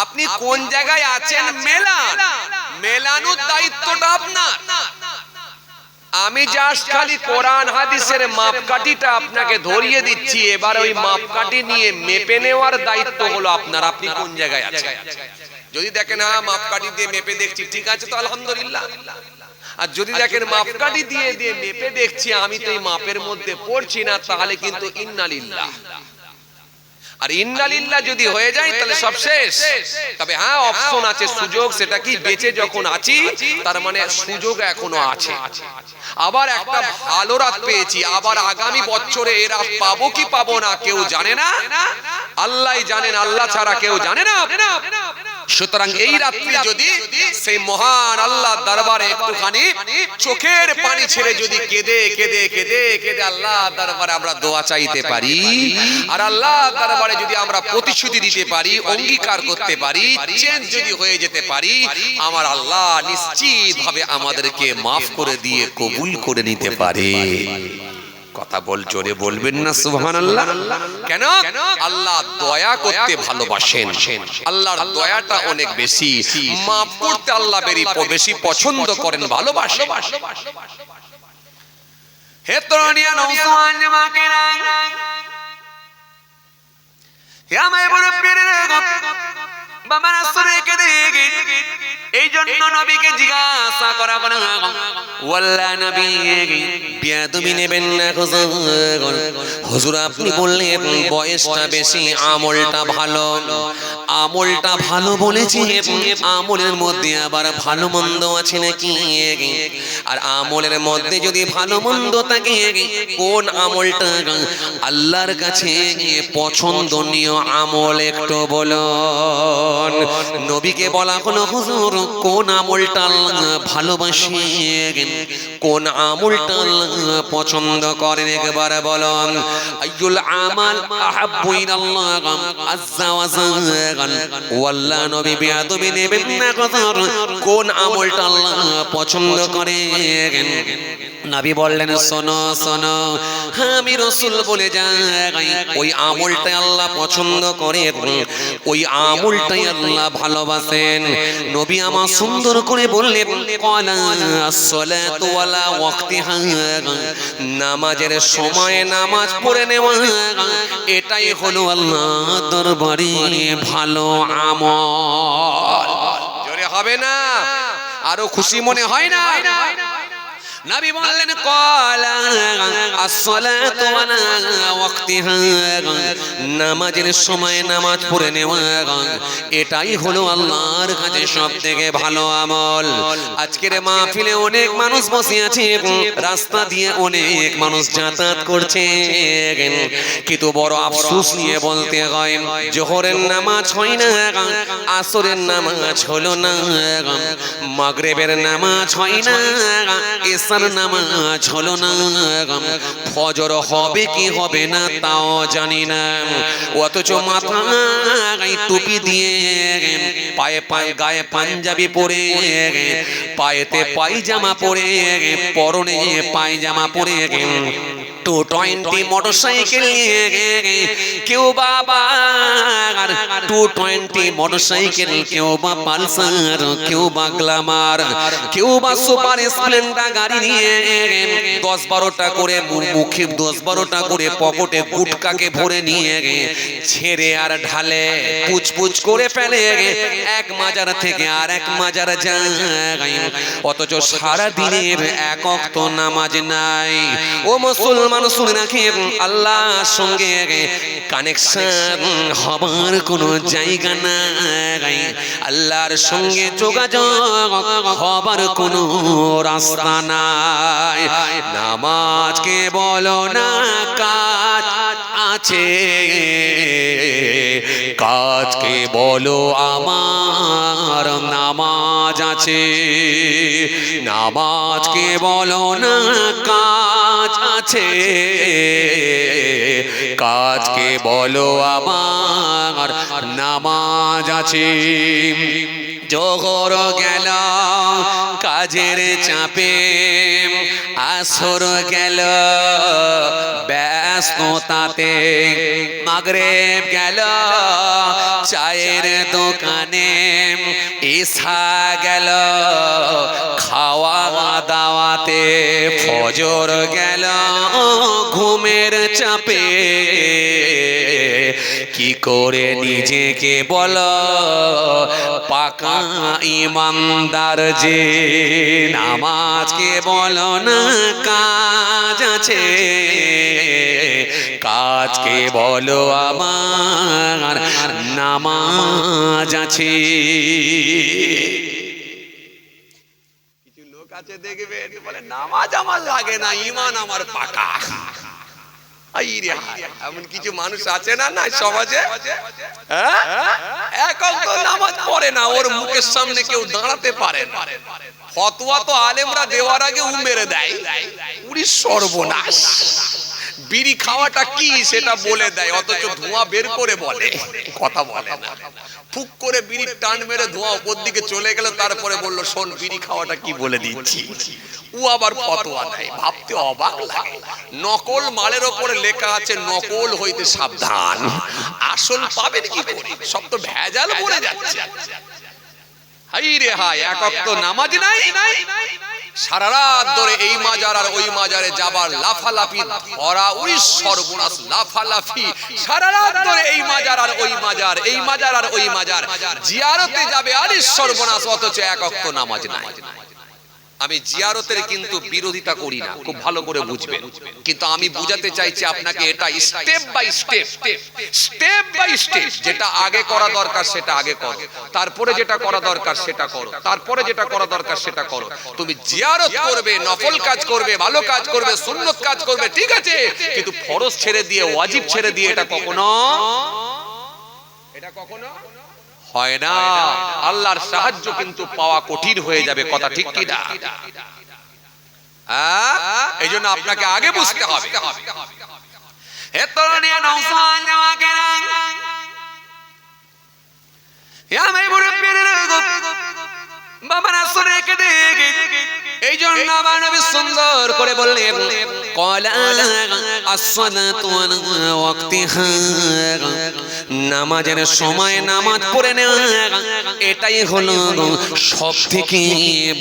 আপনি কোন জায়গায় আছেন মেলানোর দায়িত্বটা আপনার। আমি জাস্ট খালি কোরআন হাদিসের মাপকাঠিটা আপনাকে ধরিয়ে দিচ্ছি, এবার ওই মাপকাঠি নিয়ে মেপে নেওয়ার দায়িত্ব হলো আপনার। আপনি কোন জায়গায় আছেন? যদি দেখেন হ্যাঁ মাপকাঠি দিয়ে মেপে দেখছি, ঠিক আছে, তো আলহামদুলিল্লাহ। আর যদি দেখেন মাপকাঠি দিয়ে দিয়ে মেপে দেখছি, আমি তো এই মাপের মধ্যে পড়ছি না, তাহলে কিন্তু ইন্নালিল্লাহ। আর ইন্নালিল্লাহ যদি হয়ে যায় তাহলে সব শেষ। তবে হ্যাঁ, অপশন আছে, সুযোগ, সেটা কি বেঁচে যখন আছি তার মানে সুযোগ এখনো আছে। আবার একটা ভালো রাত পেয়েছি, আবার আগামী বছরে এরা পাবো কি পাবো না কেউ জানে না, আল্লাহই জানেন, আল্লাহ ছাড়া কেউ জানে না। সুতরাং এই রাত্রি যদি সেই মহান আল্লাহর দরবারে একটুখানি চোখের পানি ছেড়ে যদি কেঁদে কেঁদে কেঁদে কেঁদে আল্লাহর দরবারে আমরা দোয়া চাইতে পারি, আর আল্লাহর দরবারে যদি আমরা প্রতিশ্রুতি দিতে পারি, অঙ্গীকার করতে পারি, চেঞ্জ যদি হয়ে যেতে পারি, আমার আল্লাহ নিশ্চিতভাবে আমাদেরকে মাফ করে দিয়ে কবুল করে নিতে পারে। কথা বল, জোরে বলবেন না সুবহানাল্লাহ? কেন? আল্লাহ দয়া করতে ভালোবাসেন, আল্লাহর দয়াটা অনেক বেশি, মাফ করতে আল্লাহ বেশি পছন্দ করেন, ভালোবাসেন। হে তরুণিয়া নওজওয়ান জামাকেরা, হে আমার মুরব্বিরা, বাবারা শুনে কেঁদে এই জন্য নবীকে জিজ্ঞাসা করা হলো, ওয়াল্লাহ নবী বিয়াদবি নেবেন না হুজুর, আপনি বললেন বয়সটা বেশি, আমলটা ভালো, আমলটা ভালো বলেছি, আমলের মধ্যে আবার ভালো মন্দ আছে নাকি? আর আমলের মধ্যে যদি ভালো মন্দ থাকে, কোন আমলটা আল্লাহর কাছে পছন্দনীয় আমল একটু বলুন। নবীকে বলা হলো, হুজুর কোন আমলটা আল্লাহ ভালোবাসেন, কোন আমলটা আল্লাহ পছন্দ করেন, একবার বলুন। আইয়ুল আমাল আহাব্বু ইলাল্লাহ আযজা ওয়া জাল, ওয়াল্লাহ নবী বিয়াদবি নেবেন না হুজুর, কোন আমলটা আল্লাহ পছন্দ করেন? নবী বললেন, শোনো শোনো, আমি রাসূল বলে যাই, ওই আমলটাই আল্লাহ পছন্দ করে, ওই আমলটাই আল্লাহ ভালোবাসেন। নবী আমার সুন্দর করে বললেন, ক্বালা আস-সালাতু ওয়ালা ওয়াক্তিহা, নামাজের সময়ে নামাজ পড়ে নেওয়া, এটাই হলো আল্লাহ দরবারে ভালো আমল। জোরে হবে না? আরো খুশি মনে হয় না? নবী বললেন ক্বালা আস-সালাতু আলা ওয়াক্তিহা, নামাজের সময় নামাজ পড়ে নেওয়া এটাই হলো আল্লাহর কাছে সবথেকে ভালো আমল। আজকের মাহফিলে অনেক মানুষ বসে আছে, রাস্তা দিয়ে অনেক মানুষ যাতায়াত করছে, কিন্তু বড় আফসোস নিয়ে বলতে হয় জোহরের নামাজ হয় না, আসরের নামাজ হলো না, মাগরিবের নামাজ হয় না, নামাজ হলো না, ফজর হবে কি হবে না তাও জানি না, অথচ মাথায় টুপি দিয়ে পায়ে গায়ে পাঞ্জাবি পরে পায়েতে পায়জামা পরে পরনে পায়জামা পরে 220 মোটরসাইকেল নিয়ে কেউ বাবা 220 মোটরসাইকেল, কেউ বা পালসার, কেউ বা গ্ল্যামার, কেউ বা সুপার স্প্লেন্ডার গাড়ি নিয়ে 10-12টা করে মুখে 10-12টা করে পকেটে গুটকাকে ভরে নিয়ে ছেড়ে আর ঢালে পুচপুচ করে ফেলে এক মাজার থেকে আর এক মাজার যায়, অথচ সারা দিনের এক ওয়াক্ত নামাজ নাই। ও মুসলমান শুনে রাখেন, আল্লাহর সঙ্গে কানেকশন হবার কোনো জায়গা নাই, আল্লাহর সঙ্গে যোগাযোগ হবার কোনো রাস্তা নাই। নামাজকে বলো না কাজ আছে, কাজকে বলো আমার নামাজ আছে, নামাজকে বলো না কাজ আছে, কাজকে বলো আমার নামাজ আছে। জোহর গেল কাজের চাপে, আসর গেল ব্যস্ততাতে, মাগরিব গেল চায়ের দোকানে, ঈশা গেল খাওয়া দাওয়াতে, ফজর গেল ঘুমের চাপে। কি করে নিজেকে বলো পাকা ইমানদার যে, নামাজকে বলো না কাজ আছে, কাজকে বলো আমার নামাজ আছে। কিছু লোক আছে দেখবে বলে নামাজ আমার লাগে না, ঈমান আমার পাকা। এমন কিছু মানুষ আছে না না সমাজে, এক ওয়াক্ত নামাজ পড়ে না, ওর মুখের সামনে কেউ দাঁড়াতে পারে না, ফতোয়া তো আলেমরা দেওয়ার আগে উ মেরে দেয়, উড়ি সর্বনাশ। বিড়ি খাওয়াটা কি সেটা বলে দেয়, অথচ ধোঁয়া বের করে বলে, কথা বলে না। ফুক করে বিড়ির টান মেরে ধোঁয়া উপর দিকে চলে গেল, তারপরে বললো শোন বিড়ি খাওয়াটা কি বলে দিচ্ছি। ও আবার ফতোয়া দেয়, ভাবতে অবাক লাগে। নকল মালের ওপরে লেখা আছে নকল হইতে সাবধান, আসল পাবেন কি করে? সব তো ভেজাল বলে যাচ্ছে। হাই রে হাই, এক ওয়াক্ত নামাজ নাই, সারা রাত ধরে এই মাজার আর ওই মাজারে যাবার লাফালাফি, ধরা উড়ি সর্বনাশ, লাফালাফি সারা রাত ধরে এই মাজার আর ওই মাজার, এই মাজার আর ওই মাজার, জিয়ারতে যাবে আরে সর্বনাশ, অথচ এক ওয়াক্ত নামাজ নাই। আমি জিয়ারতের কিন্তু বিরোধিতা করি না, খুব ভালো করে বুঝবেন, কিন্তু আমি বুঝাতে চাইছি আপনাকে এটা step by step, step by step, যেটা আগে করা দরকার সেটা আগে করো, তারপরে যেটা করা দরকার সেটা করো, তারপরে যেটা করা দরকার সেটা করো। তুমি জিয়ারত করবে, নফল কাজ করবে, ভালো কাজ করবে, সুন্নত কাজ করবে, ঠিক আছে, কিন্তু ফরজ ছেড়ে দিয়ে ওয়াজিব ছেড়ে দিয়ে এটা কখনো হয় না। আল্লাহর সাহায্য কিন্তু পাওয়া কঠিন হয়ে যাবে, কথা ঠিক কি না? এই জন্য আপনাকে আগে বুঝতে হবে। হে তরুণিয়া নওজোয়ান জাওয়াকেরা, হে আমার মুরব্বিরা, বাবারা শুনে কে দেখে এই জন্য আমার নবী সুন্দর করে বললেন ক্বালা as-সালাতু আলা ওয়াক্তিহা, নামাজের সময় নামাজ পড়ে নেওয়া এটাই হলো সবথেকে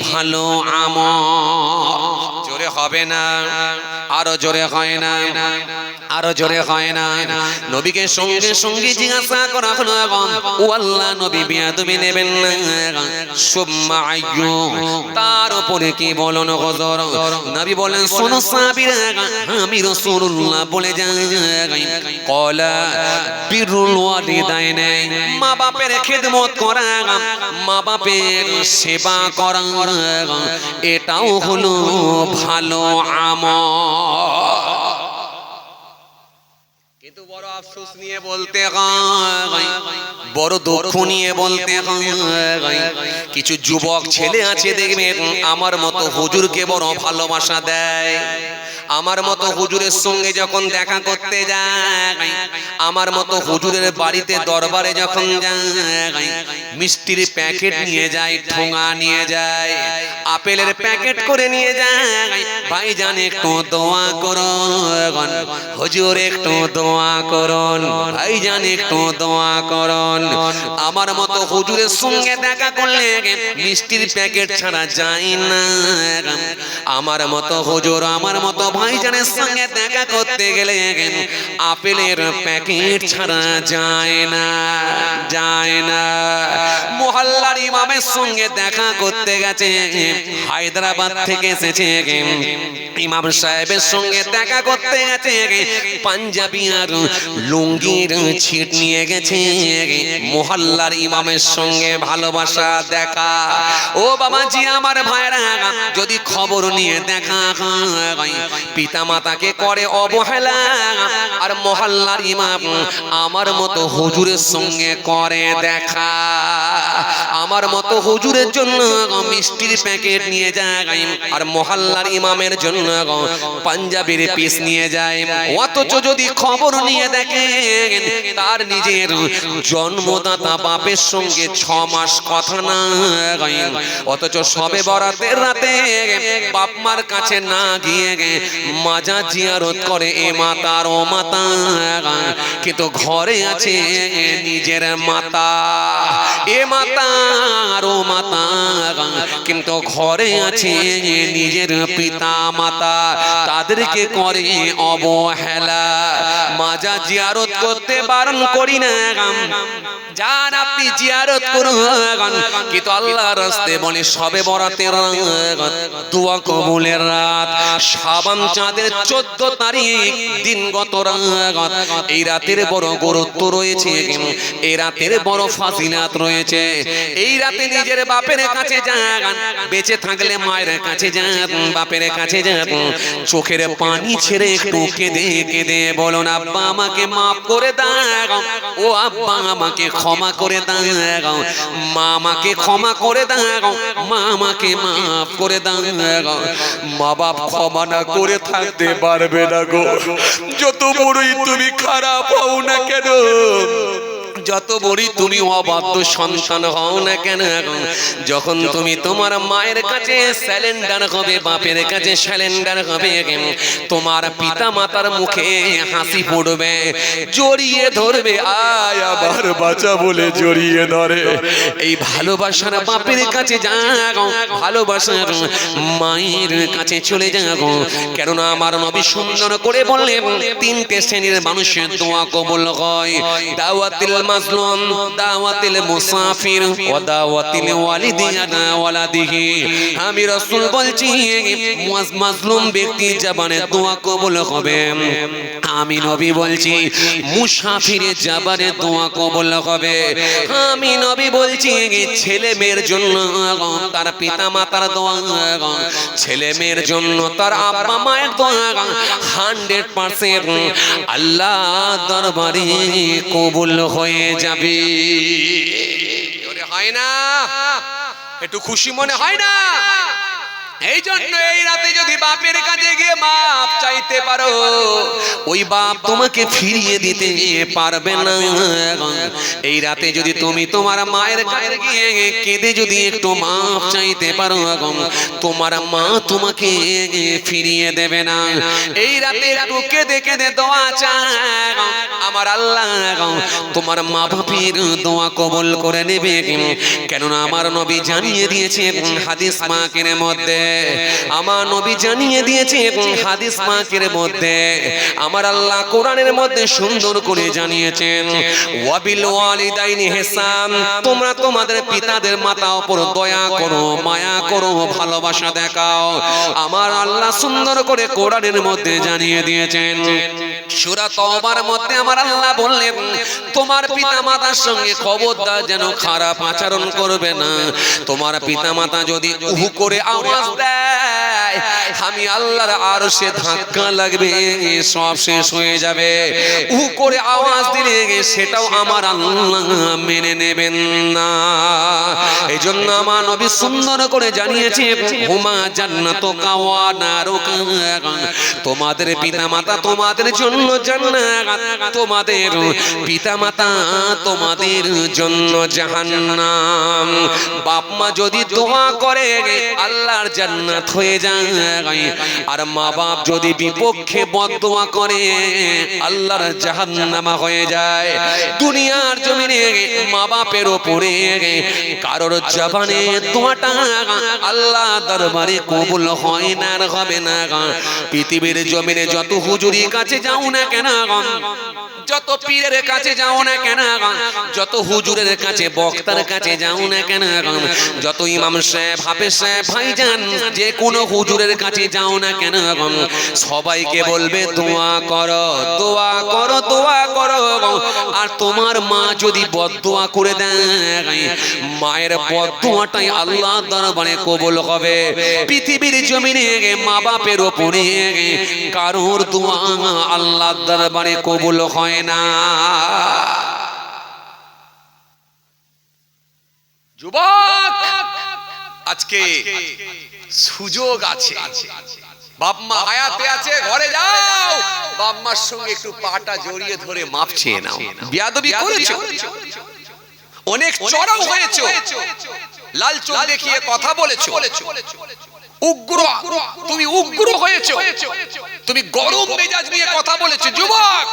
ভালো আমল। জোরে হবে না, আরো জোরে হয় না, আরো জোরে হয় না। নবীকে সঙ্গে সঙ্গে জিজ্ঞাসা করা হলো ও আল্লাহ নবী বিয়াদবি নেবেন না, সুম্মা আইয়ু, তার উপরে কি বলুন হুজুর? নবী বলেন শোনো সাহাবীরা, আমি রাসূলুল্লাহ বলে যাই ক্বালা বিরুল ওয়ালিদাইন, মা বাপের খিদমত করা, মা বাপের সেবা করা এটাও হলো ভালো আমল। কিন্তু বড় আফসোস নিয়ে বলতে হয়, বড় দুঃখ নিয়ে বলতে হয়, কিছু যুবক ছেলে আছে দেখবেন আমার মতো হুজুরকে বড় ভালোবাসা দেয়, আমার মতো হুজুরের সঙ্গে যখন দেখা করতে যায়, আমার মতো হুজুরের বাড়িতে দরবারে যখন যায়, মিষ্টির প্যাকেট নিয়ে যায়, ঠোঙা নিয়ে যায়, আপেলের প্যাকেট করে নিয়ে যায়, ভাইজান একটু দোয়া করুন, হুজুর একটু দোয়া করুন, ভাইজান একটু দোয়া করুন। আমার মতো হুজুরের সঙ্গে দেখা করলে মিষ্টির প্যাকেট ছাড়া যায় না, আমার মতো হুজুর আমার মতো ভাইজানের সঙ্গে দেখা করতে গেলে আপেলের প্যাকেট ছাড়া যায় না, যায় না। মুহাল্লার ইমামের সঙ্গে দেখা করতে গেছে, হায়দ্রাবাদ থেকে এসেছে, ইমাম সাহেবের সঙ্গে দেখা করতে গেছে, পাঞ্জাবি আর লুঙ্গির ছিট নিয়ে গেছে, মুহাল্লার ইমামের সঙ্গে ভালোবাসা দেখা। ও বাবাজি আমার ভাইরা, যদি খবর নিয়ে দেখা হয়, পিতা মাতাকে করে অবহেলা, আর মহল্লার ইমাম আমার মতো হুজুরের সঙ্গে করে দেখা, আমার মতো হুজুরের জন্য মিষ্টির প্যাকেট নিয়ে যায়, আর মহল্লার ইমামের জন্য পাঞ্জাবির পিস নিয়ে যায়। অথচ যদি খবর নিয়ে দেখেন তার নিজের জন্মদাতা বাপের সঙ্গে 6 মাস কথা না, অথচ সবে বরাতের রাতে বাপ মার কাছে না গিয়ে মাজার জিয়ারত করে এ মাতার ও মাতা, কিন্তু ঘরে আছে নিজের মাতা, এ মাতার ও মাতা, কিন্তু ঘরে আছে নিজের পিতা মাতা, তাদেরকে করে অবহেলা। মাজার জিয়ারত করতে বারণ করি না, যান আপনি জিয়ারত করুন, কিন্তু আল্লাহর রাস্তায় বলে সবে বরাতের রাত, দোয়া কবুলের রাত, শাবান চাঁদের 14 তারিখ দিনগত রাত, এই রাতের বড় গুরুত্ব রয়েছে, এই রাতের বড় ফাজিলাত রয়েছে। এই রাতে নিজের বাপের কাছে যান, বেঁচে থাকলে মায়ের কাছে যান, বাপের কাছে যান, চোখের পানি ছেড়ে একটু কেঁদে কেঁদে বলুন আব্বা আমাকে মাফ করে দাও, ও আব্বা আমাকে ক্ষমা করে দাও, মা আমাকে ক্ষমা করে দাও, মা আমাকে মাফ করে দাও। মা বাপ ক্ষমা না করে থাকতে পারবে না গো, যত বড়ই তুমি খারাপ হও না কেন, যত বড়ই তুমি অবাধ্য সন্তান হও না কেন, যখন তুমি তোমার মায়ের কাছে স্যালেন্ডার হবে, বাপের কাছে স্যালেন্ডার হবে, তোমার পিতা মাতার মুখে হাসি পড়বে, জড়িয়ে ধরবে, আয় আবার বাঁচা বলে জড়িয়ে ধরে। এই ভালোবাসার বাপের কাছে যাও, ভালোবাসার মায়ের কাছে চলে যাও, কেননা আমার নবী সুন্দর করে বললেন 3টে শ্রেণীর মানুষের দোয়া কবুল হয়, দাওয়াতুল মাজলুম, দাওয়াতুল মুসাফির, ওয়া দাওয়াতুল ওয়ালিদি আলা ওয়ালাদিহি। আমি রাসূল বলছি মাজলুম ব্যক্তি জবানে দোয়া কবুল হবে, আমি নবী বলছি মুসাফিরের জবানে দোয়া কবুল হবে। আমি নবী বলছি ছেলে মেয়ের জন্য তার পিতা মাতার দোয়া, ছেলে মেয়ের জন্য তার আব্বা মায়ের দোয়া 100% আল্লাহ দরবারে কবুল হয়ে যাবে। হয় না? একটু খুশি মনে হয় না? এই জন্য এই রাতে যদি বাপের কাছে গিয়ে মাপ চাইতে পারো, ওই বাপ তোমাকে ফিরিয়ে দিতে পারবে না। এই রাতে যদি তুমি তোমার মায়ের কাছে গিয়ে কেঁদে যদি একটু মাপ চাইতে পারো, তোমার মা তোমাকে ফিরিয়ে দেবে না। এই রাতে একটু কেঁদে কেঁদে দোয়া চাও, আমার আল্লাহ তোমার মা বাপের দোয়া কবুল করে নেবে। কেননা আমার নবী জানিয়ে দিয়েছে হাদিস পাকের মধ্যে, আমার নবী জানিয়ে দিয়েছে হাদিস পাকের মধ্যে, আমার আল্লাহ কোরআনের মধ্যে সুন্দর করে জানিয়েছেন, ওয়াবিল ওয়ালিদাইনি ইহসান, তোমরা তোমাদের পিতাদের মাথার উপর দয়া করো, মায়া করো, ভালোবাসা দেখাও। আমার আল্লাহ সুন্দর করে কোরআনের মধ্যে জানিয়ে দিয়েছেন। সূরা তওবার মধ্যে আমার আল্লাহ বললেন, তোমার পিতামাতার সঙ্গে খবরদার যেন খারাপ আচরণ করবে না। তোমার পিতামাতা যদি উহু করে আওয়াজ দেয়, আমি আল্লাহর আরশে ধাক্কা লাগবে, সব শেষ হয়ে যাবে। উহু করে আওয়াজ দিলে সেটাও আমার আল্লাহ মেনে নেবেন না। এজন্য আমার নবী সুন্দর করে জানিয়েছে, হুমা জান্নাতুকা ওয়া নারুকা, তোমাদের পিতামাতা তোমাদের জন্য জান্নাত, তোমাদের পিতামাতা তোমাদের জন্য জাহান্নাম। বাপ মা যদি দোয়া করে আল্লাহর জান্নাত হয়ে যায়, আর মা বাপ যদি বিপক্ষে বদদোয়া করে আল্লাহর জাহান্নাম হয়ে যায়। দুনিয়ার জমিনে মা বাপের উপরে কারোর জবানে দোয়াটা আল্লাহ দরবারে কবুল হয় না, আর হবে না। পৃথিবীর জমিনে যত হুজুরির কাছে যাও না কেন, যত পীরের কাছে যাও না কেন, যত হুজুরের কাছে বক্তার কাছে যাও না কেন, যত ইমাম সাহেব, হাফেজ সাহেব, ভাইজান, যে কোনো হুজুরের কাছে যাও না কেন, সবাইকে বলবে দোয়া করো, দোয়া করো, দোয়া করো। আর তোমার মা যদি বদদোয়া করে দেয়, মায়ের বদদোয়াটাই আল্লাহ দরবারে কবুল হবে। পৃথিবীর জমিনে মা বাপের উপরে কারোর দোয়া আল্লাহ দরবারে কবুল হয় না। যুবক, আজকে সুযোগ আছে, বাপ মা হায়াতে আছে, ঘরে যাও, বাপ মার সঙ্গে একটু পাটা জড়িয়ে ধরে মাপ চেয়ে নাও। বিয়াদবি করেছো, অনেক চড়াও হয়েছো, লাল চোখ দেখিয়ে কথা বলেছো, উগ্র, তুমি উগ্র হয়েছো, তুমি গরম মেজাজ নিয়ে কথা বলেছো। যুবক,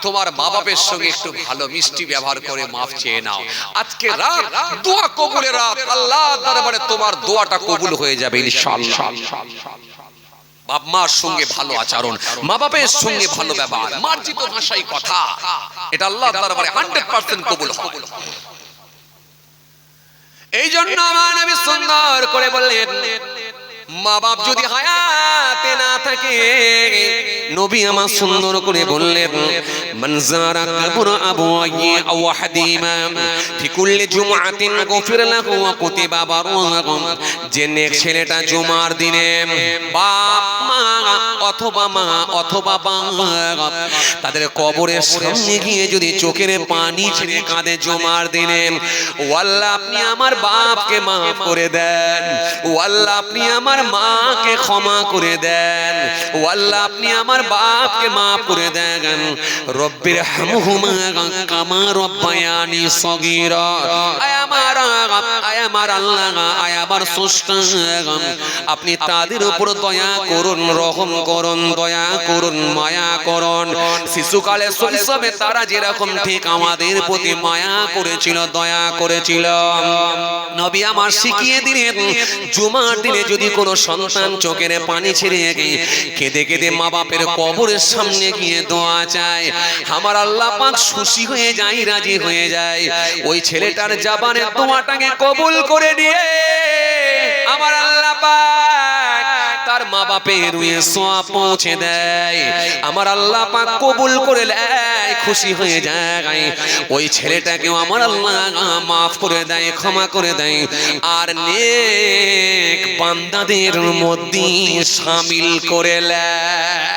তোমার মা বাপের সঙ্গে একটু ভালো মিষ্টি ব্যবহার করে মাফ চেয়ে নাও। আজকে রাত দোয়া কবুলের রাত, আল্লাহ দরবারে তোমার দোয়াটা কবুল হয়ে যাবে ইনশাআল্লাহ। বাপ মার সঙ্গে ভালো আচরণ, মা বাপের সঙ্গে ভালো ব্যবহার, মার্জিত ভাষায় কথা, এটা আল্লাহ দরবারে 100% কবুল হবে। এই জন্য আমার নবী সুন্দর করে বললেন, মা বাপ যদি হায়াতে না থাকে, নবী আমার সুন্দর করে বললেন, মান যারা কবর আবওয়াইহি আও হাদিমা ফি কুল্লি জুমআতিন গফির লাহু ওয়া কুতিবা বারুহুম, যে নেক ছেলেটা জুমার দিনে বাপ মা অথবা মা অথবা বাপ তাদের কবরের সামনে গিয়ে যদি চোখের পানি ছেড়ে কাঁদে জুমার দিনে, ও আল্লাহ আপনি আমার বাপকে মাফ করে দেন, ও আল্লাহ আপনি আমার মাকে ক্ষমা করে দেন, ও আল্লাহ আপনি আমার বাপকে মাফ করে দেন, রব্বির হামহুমা কামা রব্বায়ানি সগীরা, আয় আমার আল্লাহ, আয় আমার স্রষ্টা, আপনি তাদের উপর দয়া করুন, রহম করুন, দয়া করুন, মায়া করুন। শিশুকালে শৈশবে তারা যেরকম ঠিক আমাদের প্রতি মায়া করেছিল, দয়া করেছিল, নবী আমার শিখিয়ে দিলেন, জুমার দিনে যদি কোনো সন্তান চোখের পানি ছেড়ে কেঁদে কেঁদে মা বাপের কবরের সামনে গিয়ে দোয়া চায়, আমার আল্লাহ পাক খুশি হয়ে যায়, রাজি হয়ে যায়, ওই ছেলেটার জবানের দোয়াটাকে কবুল করে নিয়ে আমার আল্লাহ পাক তার মা বাপের রুহে সওয়াব পৌঁছে দেয়। আমার আল্লাহ পাক কবুল করে নেয়, খুশি হয়ে যায়, ওই ছেলেটাকেও আমার আল্লাহ মাফ করে দেয়, ক্ষমা করে দেয়, আর নেক বান্দাদের মধ্যে শামিল করে নেয়।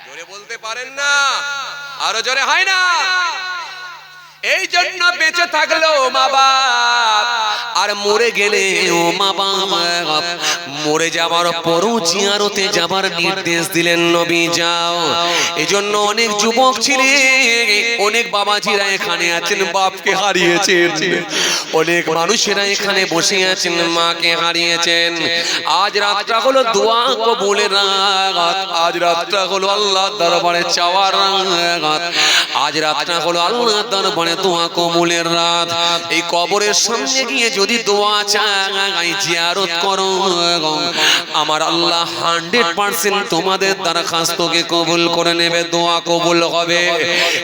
জোরে বলতে পারেন না, আরো জোরে হয় না? এই জন্য বেঁচে থাকলেও মা বাপ আর আর মরে গেলে ও মা বাবা মরে যাবার পরও জিয়ারতে যাবার নির্দেশ দিলেন নবী যাও। এজন্য অনেক যুবক ছিলেন, অনেক বাবাজিরা এখানে আছেন বাপকে হারিয়েছেন, অনেক মানুষেরা এখানে বসে আছেন মাকে হারিয়েছেন। আজ রাতটা হলো দোয়া কবুলের রাত, আজ রাতটা হলো আল্লাহর দরবারে চাওয়ার রাত, আজ রাতটা হলো আল্লাহর দরবারে দোয়া কবুলের রাত। এই কবরের সামনে গিয়ে যদি দোয়া চাই জিয়ারত করো, আমার আল্লাহ 100% তোমাদের দরখাস্তকে কবুল করে নেবে, দোয়া কবুল হবে।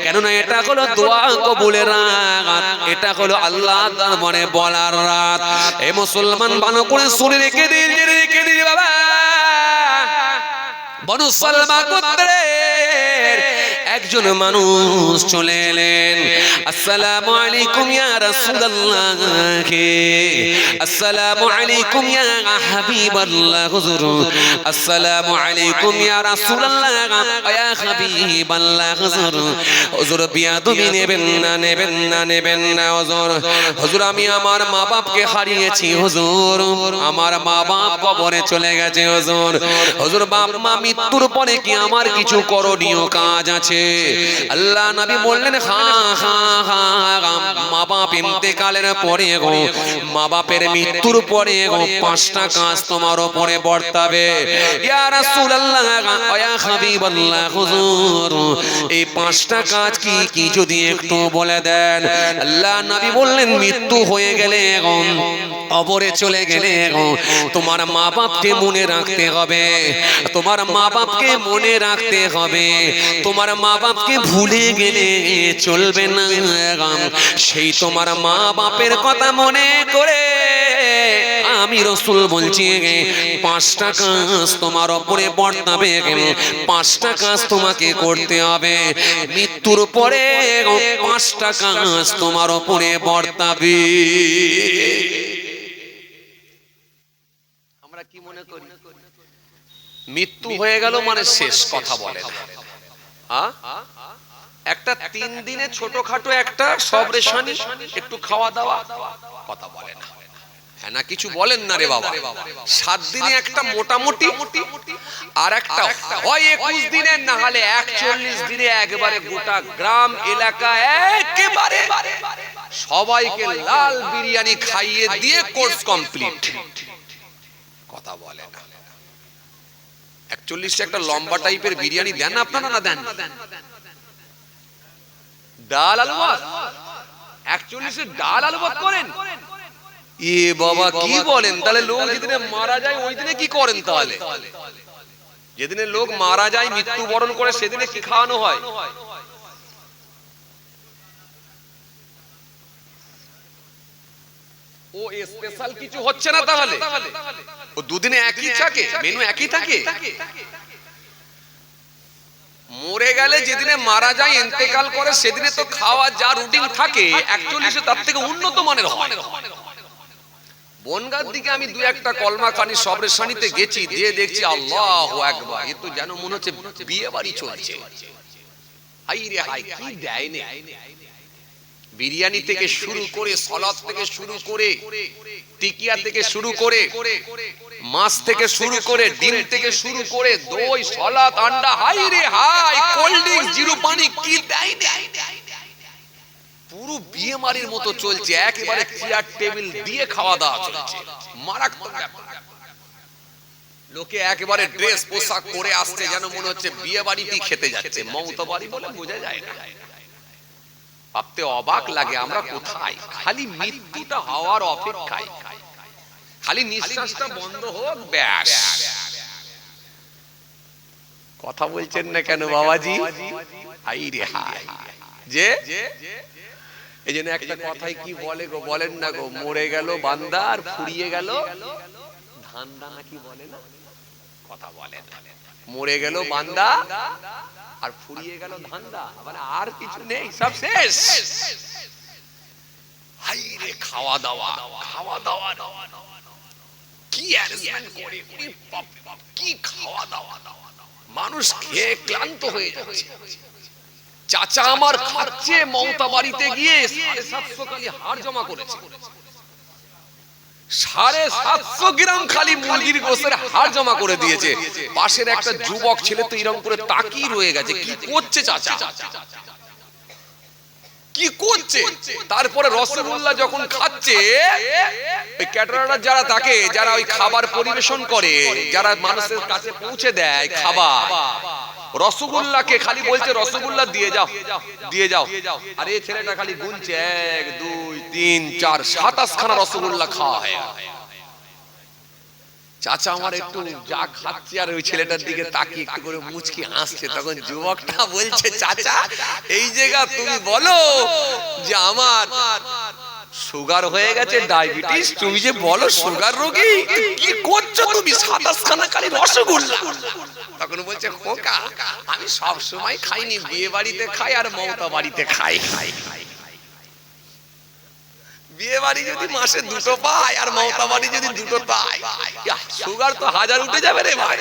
কেননা এটা হলো দোয়া কবুলের রাত, এটা হলো আল্লাহর দরবারে বলার রাত। এ মুসলমান ভালো করে শুনে রেখে দিন বাবা। বনু সালমা গোত্রের একজন মানুষ চলে এলেন, আসসালামু আলাইকুম ইয়া রাসূলুল্লাহ, আসসালামু আলাইকুম ইয়া হাবিবাল্লাহ, হুজুর আসসালামু আলাইকুম ইয়া রাসূলুল্লাহ ইয়া হাবিবাল্লাহ, হুজুর হুজুর বিয়াদবি নেবেন না হুজুর, হুজুর আমি আমার মা বাপকে হারিয়েছি হুজুর, আমার মা বাপ কবরে চলে গেছে হুজুর, হুজুর বাপ মা মৃত্যুর পরে কি আমার কিছু করণীয় কাজ আছে? আল্লাহ নবী বললেন মা বাপ ইন্তেকালের পরে গো, মা বাপের মৃত্যুর পরে গো 5টা কাজ তোমার উপরে বর্তাবে। ইয়া রাসূলুল্লাহ ইয়া হাবিবাল্লাহ, হুজুর এই 5টা কাজ কি কি যদি একটু বলে দেন। আল্লাহ নবী বললেন মৃত্যু হয়ে গেলে গো, কবরে চলে গেলে গো তোমার মা বাপকে মনে রাখতে হবে, তোমার মা বাপকে মনে রাখতে হবে, তোমার মা বাপকে ভুলে গেলে চলবে না। সেই তোমার মা বাপের কথা মনে করে আমি রাসূল বলছি 5টা কাজ তোমার উপরে বর্তাবে, 5টা কাজ তোমাকে করতে হবে, মৃত্যুর পরে 5টা কাজ তোমার উপরে বর্তাবে। আমরা কি মনে করি মৃত্যু হয়ে গেল মানে শেষ, কথা বলে না। একটা 3 দিনে ছোটখাটো একটা সবরেশানি, একটু খাওয়া দাওয়া, কথা বলে না। হ্যাঁ না কিছু বলেন না রে বাবা। 7 দিনে একটা মোটামুটি, আর একটা হয় 21 দিনের, না হলে 41 দিনে একবারে গোটা গ্রাম এলাকা একেবারে সবাইকে লাল বিরিয়ানি খাইয়ে দিয়ে কোর্স কমপ্লিট, কথা বলে না। 41 একটা লম্বা টাইপের বিরিয়ানি দেন আপনারা না দেন? ডাল আলু ভাত 41 এর ডাল আলু ভাত করেন? এ বাবা কি বলেন? তাহলে লোক যেদিনে মারা যায় ওই দিনে কি করেন? তাহলে যেদিনে লোক মারা যায় মৃত্যুবরণ করে সেদিনে কি খাওয়ানো হয়? ও স্পেশাল কিছু হচ্ছে না তাহলে? ও দুদিনে একই থাকে, মেনু একই থাকে? মরে গেলে যেদিনে মারা যায় ইন্তেকাল করে সেদিনে তো খাওয়া যা রুটিন থাকে 41 তার থেকে উন্নত মানের হয়। বনগাঁর দিকে আমি 2-1টা কলমাখানি সবরেশানিতে গেছি, দিয়ে দেখছি আল্লাহু আকবার, এ তো যেন মনে হচ্ছে বিয়ে বাড়ি চলছে। হাই রে হাই, কি দেয় না বিরিয়ানি থেকে শুরু করে, সালাদ থেকে শুরু করে, টিকিয়া থেকে শুরু করে, মাছ থেকে শুরু করে, ডিম থেকে শুরু করে, দই, সালাদ, আন্ডা, হাই রে হাই, কোল্ড ড্রিঙ্কস, জিরো পানি, কি দেয় না পুরো বিয়ে বাড়ির মতো চলছে। একেবারে চেয়ার টেবিল দিয়ে খাওয়া দাওয়া চলছে, মারাত্মক ব্যাপার। লোকে একেবারে ড্রেস পোশাক পরে আসছে যেন মনে হচ্ছে বিয়ে বাড়িতেই খেতে যাচ্ছে, মমতা বাড়ি বলে বোঝা যায় না। ভাবতে অবাক লাগে আমরা কোথায়, খালি মৃত্যুটা হওয়ার অপেক্ষায়, খালি নিঃশ্বাসটা বন্ধ হোক ব্যাস। কথা বলছেন না কেন বাবাজি? হাই রে হাই, যে এই জন্য একটা কথাই কি বলে গো, বলেন না গো, মরে গেল বান্দা আর ফুরিয়ে গেল ধান্দা, নাকি বলে না? কথা বলেন, মরে গেল বান্দা আর ফুরিয়ে গেল ধান্দা, মানে আর কিছু নেই, সব শেষ। হাই রে খাওয়া দাওয়া, খাওয়া দাওয়া কি অ্যারেঞ্জমেন্ট করে, কি খাওয়া দাওয়া, মানুষ খেয়ে ক্লান্ত হয়ে যাচ্ছে। চাচা আমার খাচ্ছে, মমতা বাড়িতে গিয়ে 750 কালি হাড় জমা করেছে। 750 গ্রাম খালি মুরগির গোশতের হাড় জমা করে দিয়েছে। পাশের একটা যুবক ছেলে তো এরকম করে তাকিয়ে রয়ে গেছে, কি করছে চাচা, কি করছে? তারপরে রসগোল্লা যখন খাচ্ছে, ওই ক্যাটারার যারা থাকে, যারা ওই খাবার পরিবেশন করে, যারা মানুষের কাছে পৌঁছে দেয় খাবার, রসগোল্লাকে খালি বলছে রসগোল্লা দিয়ে যাও, দিয়ে যাও। আর এই ছেলেটা খালি গুনছে 1 2 3 4 27 খানা রসগোল্লা খাওয়া হয়। চাচা আমার একটু যা খাচ্ছে আর ওই ছেলেটার দিকে তাকিয়ে একটু করে মুচকি হাসছে। তখন যুবকটা বলছে, চাচা এই জায়গা তুমি বলো যে আমার সুগার হয়ে গেছে, ডায়াবেটিস, তুমি যে বলো সুগার রোগী, কি করছো তুমি 27 খানা খালি রসগোল্লা? তখন বলছে, খোকা আমি সব সময় খাইনি, বিয়ে বাড়িতে খাই আর মমতা বাড়িতে খাই। বিয়ে বাড়ি যদি মাসে 2টো পায় আর মমতা বাড়ি যদি 2টো পায়, সুগার তো 1000 উঠে যাবে রে ভাই।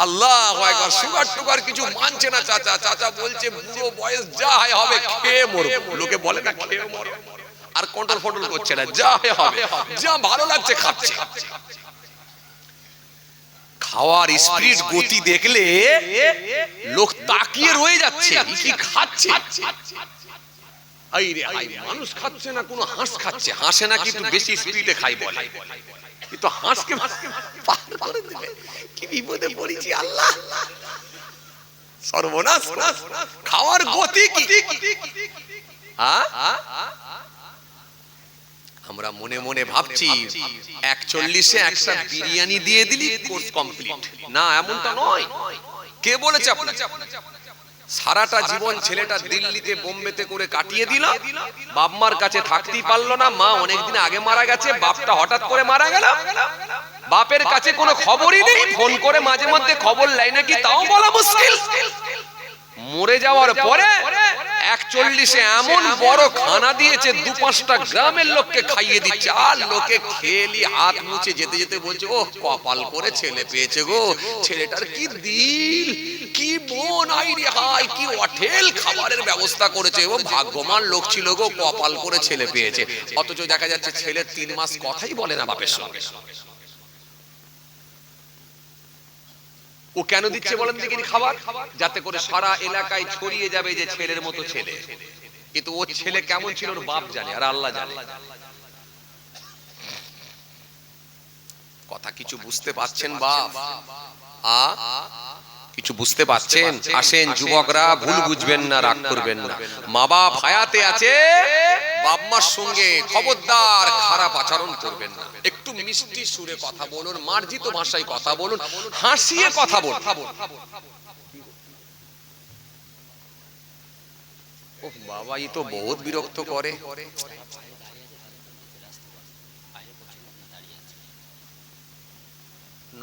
আল্লাহু আকবার। সুগার টুগার কিছু মানছে না চাচা। চাচা বলছে বুড়ো বয়স যা হয় হবে, খেয়ে মরবো। লোকে বলে না খেয়ে মরবো, আর কন্ট্রোল ফন্ট্রোল করছে না, যা হবে, যা ভালো লাগছে খাচ্ছে। খাওয়ার স্পিড গতি দেখলে লোক তাকিয়ে রয়ে যাচ্ছে, কি খাচ্ছে। মানুষ খাচ্ছে না, কোন হাঁস খাচ্ছে। হাঁসে না কিন্তু বেশি স্পিডে খাই বলে, কিন্তু হাঁসকে পার করে দিলে কি বিপদে পড়েছি আল্লাহ, সর্বনাশ। খাওয়ার গতি কি! আমরা মনে মনে ভাবছি 41-এ একটা বিরিয়ানি দিয়ে দিলি কোর্স কমপ্লিট। না, এমনটা নয়। কে বলেছে আপনাকে? সারাটা জীবন ছেলেটা দিল্লিতে বোম্বেতে করে কাটিয়ে দিল, বাপ মার কাছে থাকতেই পারলো না। মা অনেকদিন আগে মারা গেছে, বাপটা হঠাৎ করে মারা গেল, বাপের কাছে কোনো খবরই নেই। ফোন করে মাঝে মধ্যে খবর লাই নাকি, তাও বলা মুশকিল। মরে যাওয়ার পরে 41-এ এমন বড় খানা দিয়েছে, 2-5টা গ্রামের লোককে খাইয়ে দিচ্ছে। আর লোকে খেলি হাত মুছে যেতে যেতে বলছে, ও কপাল করে ছেলে পেয়েছে গো, ছেলেটার কি দিল, কি মন, আইরে হাই, কি হোটেল খাবারের ব্যবস্থা করেছে, ও ভাগ্যবান লোক ছিল গো, কপাল করে ছেলে পেয়েছে। অথচ দেখা যাচ্ছে ছেলে 3 মাস কথাই বলে না বাপের সঙ্গে। ও কেন দিচ্ছে বলেন দেখিনি খাবার? যাতে করে সারা এলাকায় ছড়িয়ে যাবে যে ছেলের মতো ছেলে। কিন্তু ও ছেলে কেমন ছিল ওর বাপ জানে আর আল্লাহ জানে। কথা কিছু বুঝতে পাচ্ছেন বাপ? কিছু বুঝতে পাচ্ছেন? আসেন যুবকরা, ভুল বুঝবেন না, রাগ করবেন না। মা বাপ হায়াতে আছে, বাপ মার সঙ্গে খবরদার খারাপ আচরণ করবেন না। একটু মিষ্টি সুরে কথা বলুন, মার্জিত ভাষায় কথা বলুন, হাসিয়ে কথা বলুন। ও বাবা, এই তো বহুত বিরক্ত করে।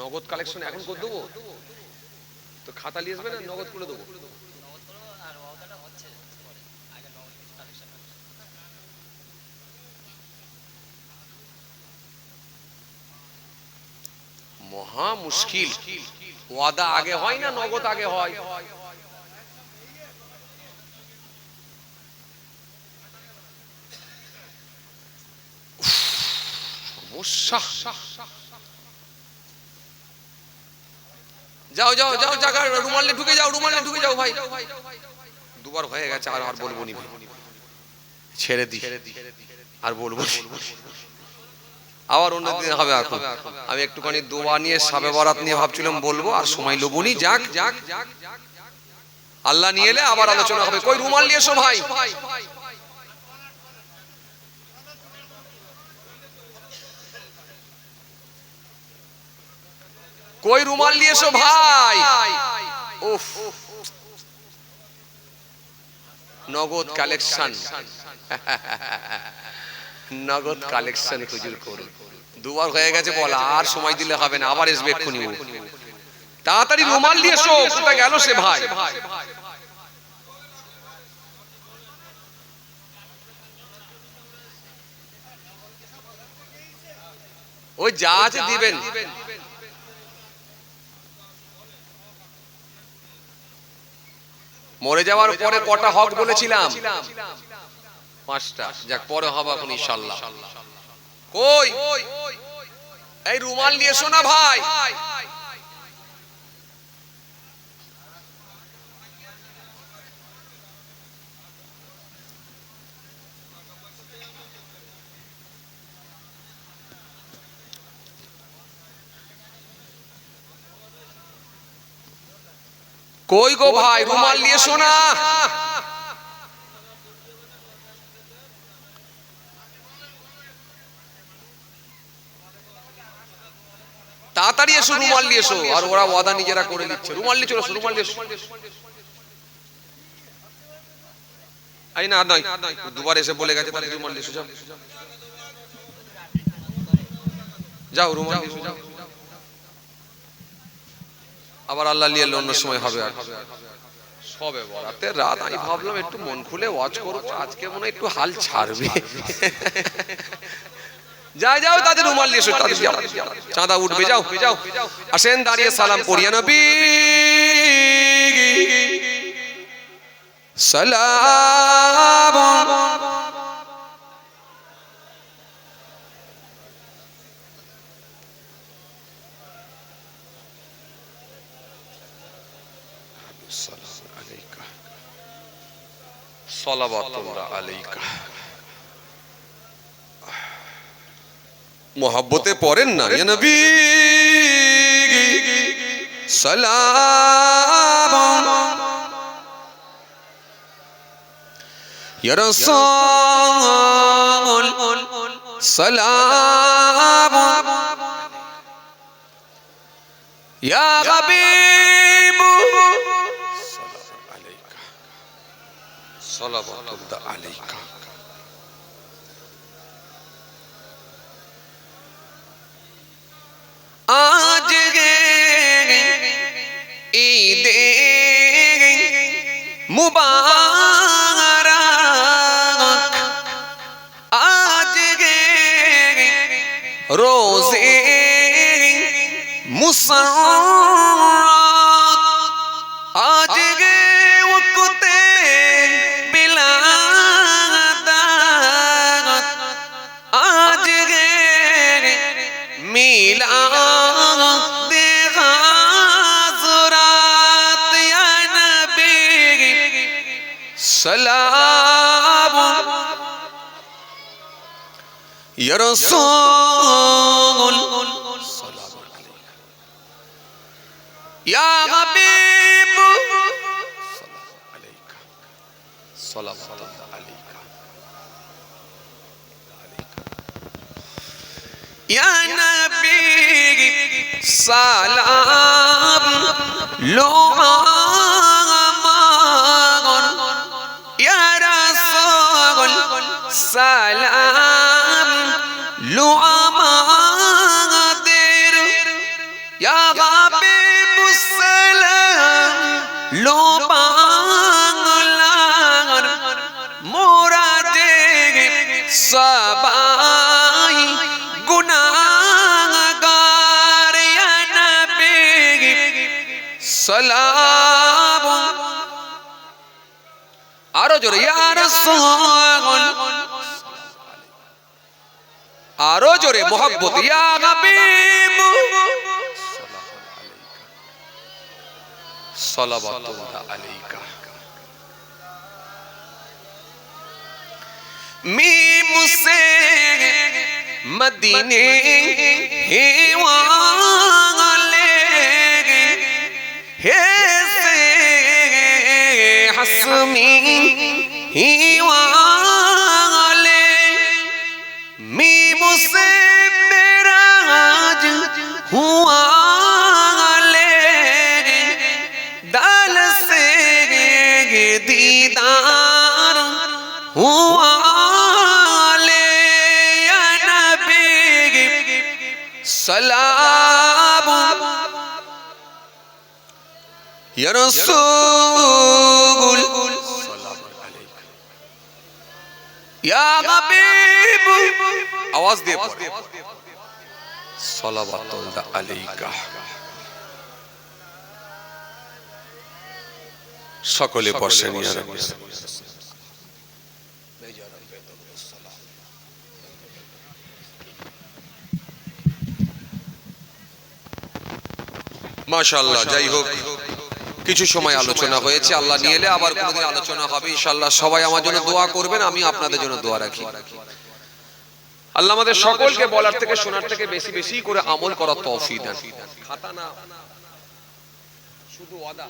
নগদ কালেকশন এখন করে দেবো তো, খাতা নিয়ে আসবে না, নগদ করে দেবো। মহা মুশকিল। ওয়াদা আগে হয় না নগদ আগে হয়? যাও যাও যাও, জায়গা রুমাল নিয়ে ঢুকে যাও, রুমাল নিয়ে ঢুকে যাও ভাই। 2বার হয়ে গেছে, আর বলবো নি, ছেড়ে দি, আর বলবো। আবার অন্যদিন হবে। এখন আমি একটুখানি দোয়া নিয়ে, শবে বরাত নিয়ে ভাবছিলাম বলবো, আর সময় লবনি। যাক, আল্লাহ নিয়ে এলে আবার আলোচনা হবে। কই রুমাল নিয়ে এসো ভাই। কই রুমাল নিয়ে এসো ভাই। উফ, নগদ কালেকশন, নগদ কালেকশন হুজুর করুন। 2বার হয়ে গেছে বলা, আর সময় দিলে হবে না, আবার আসবে এক্ষুনি। তাড়াতাড়ি রুমাল নিয়ে এসো। কোথায় গেল সে ভাই? ওই যা আছে দিবেন। মরে যাওয়ার পরে কটা হক বলেছিলাম? 5টা যাক পরে হবে এখন ইনশাআল্লাহ কই এই রুমাল নিয়ে এসো না ভাই কই গো ভাই রুমাল নিয়ে এসো না তাড়াতাড়ি এসো রুমাল নিয়ে এসো আর ওরা ওয়াদা নিজেরা করে নিচ্ছে রুমাল নিয়ে চলো রুমাল নিয়ে এসো আই না নাই দুবার এসে বলে গেছে তাহলে রুমাল নিয়ে এসো যাও যাও রুমাল নিয়ে এসো যাও আবার আল্লাহ নিয়ে অন্য সময় হবে আর সবে বরাতের রাত আমি ভাবলাম একটু মন খুলে ওয়াজ করব আজকে মনে একটু হাল ছাড়বে যাও যাও তাদের রুমাল নিয়ে এসো তাদের চাঁদা উঠবে যাও যাও আসেন দাঁড়িয়ে সালাম পড়িয়া নবী সালাম সালাওয়াতুল্লাহ আলাইকা মোহাব্বতে পড়েন না ইয়া নবী সালাম ইয়া রাসূল সালাম ইয়া হাবিব সালাওয়াতুল্লাহ আলাইকা आज गे ईदे मुबारक आज गे रोज़े मुसर्रत आज गे वक़्ते बिलादत आज गे मिलाद सलाम या रसूल या हबीब सलावतुल्लाह अलैका या नबी सलाम लो सलाम लो आमादेर या हबीब सलाम लो बांगलार मोरा दे सबाई गुनाहगार या नबी सलाम आरो जोरे या रसूल आरो जोरे मोहब्बत या हबीब सलावतुल्लाह अलैका मीम से मदीने हे वाले हे से हसमी ही वाले मीम से मेराज हुआ ले दाल से दीदार हुआ ले या नबी सलाम या रसूल या हबीब आवाज दे सलावतुल्लाह अलैका সকলে বসেন ইয়া রাব্বি মাশাআল্লাহ। যাই হোক, কিছু সময় আলোচনা হয়েছে, আল্লাহ নিয়ে এলে আবার কোনোদিন আলোচনা হবে ইনশাআল্লাহ। সবাই আমার জন্য দোয়া করবেন, আমি আপনাদের জন্য দোয়া রাখি। আল্লাহ আমাদের সকলকে বলার থেকে শোনার থেকে বেশি বেশি করে আমল করার তৌফিক দেন। খাতা না শুধু ওয়াদা,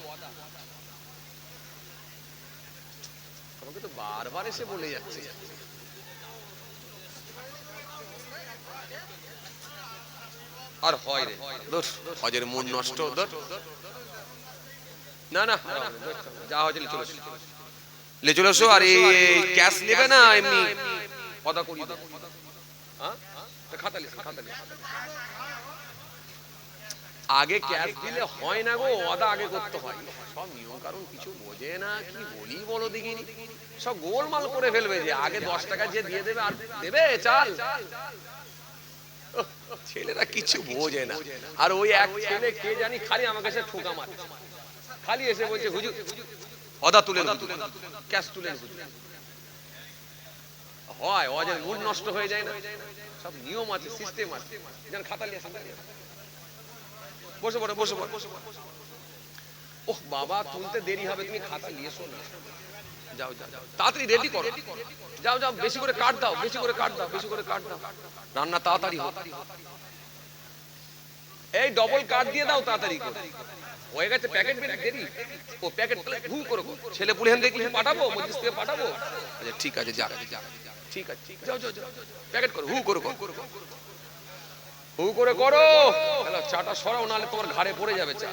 আমাকে তো বারবার এসে বলে যাচ্ছে আর হয় রে দোষ, হজের মন নষ্ট। না না যা হয়েছিল চলে লে চলে এসো। আর এই ক্যাশ নেবে না এমনি অদা করিয়ে দাও। হ্যাঁ খাতা লিখে, খাতা লিখে। আগে ক্যাশ দিলে হয় না গো, অদা আগে করতে হয়। সব নিয়ম কারণ কিছু বোঝে না, কি বলি বলো দেখিনি, সব গোলমাল করে ফেলবে। যে আগে 10 টাকা যে দিয়ে দেবে আর দেবে চাল, ছেলেরা কিছু বোঝে না। আর ওই এক ছেলে কে জানি খালি আমাকে এসে ঠোকা মারে, খালি এসে বলছে হুজুর অদা তুলেন, ক্যাশ তুলেন। হয় অজের মুড নষ্ট হয়ে যায় না, সব নিয়ম আছে, সিস্টেম আছে। যেন খাতা নিয়ে বসে পড়ো, বসে পড়ো। ওহ বাবা তুলতে দেরি হবে, তুমি খাতা নিয়ে এসো না। যাও যাও তাড়াতাড়ি রেডি করো, যাও যাও, বেশি করে কাট দাও, বেশি করে কাট দাও, বেশি করে কাট দাও, রান্না তাড়াতাড়ি হোক। এই ডবল কাট দিয়ে দাও তাড়াতাড়ি করে। হয়ে গেছে প্যাকেট দেরি, ও প্যাকেট হু করো, ছেলে পুলে হেন দেখি পাঠাবো, মজলিস থেকে পাঠাবো। আচ্ছা ঠিক আছে, যা ঠিক আছে, যাও যাও যাও, প্যাকেট করো, হু করো, হু করে করো। চাটা সরাও, নাহলে তোমার ঘাড়ে পড়ে যাবে চা।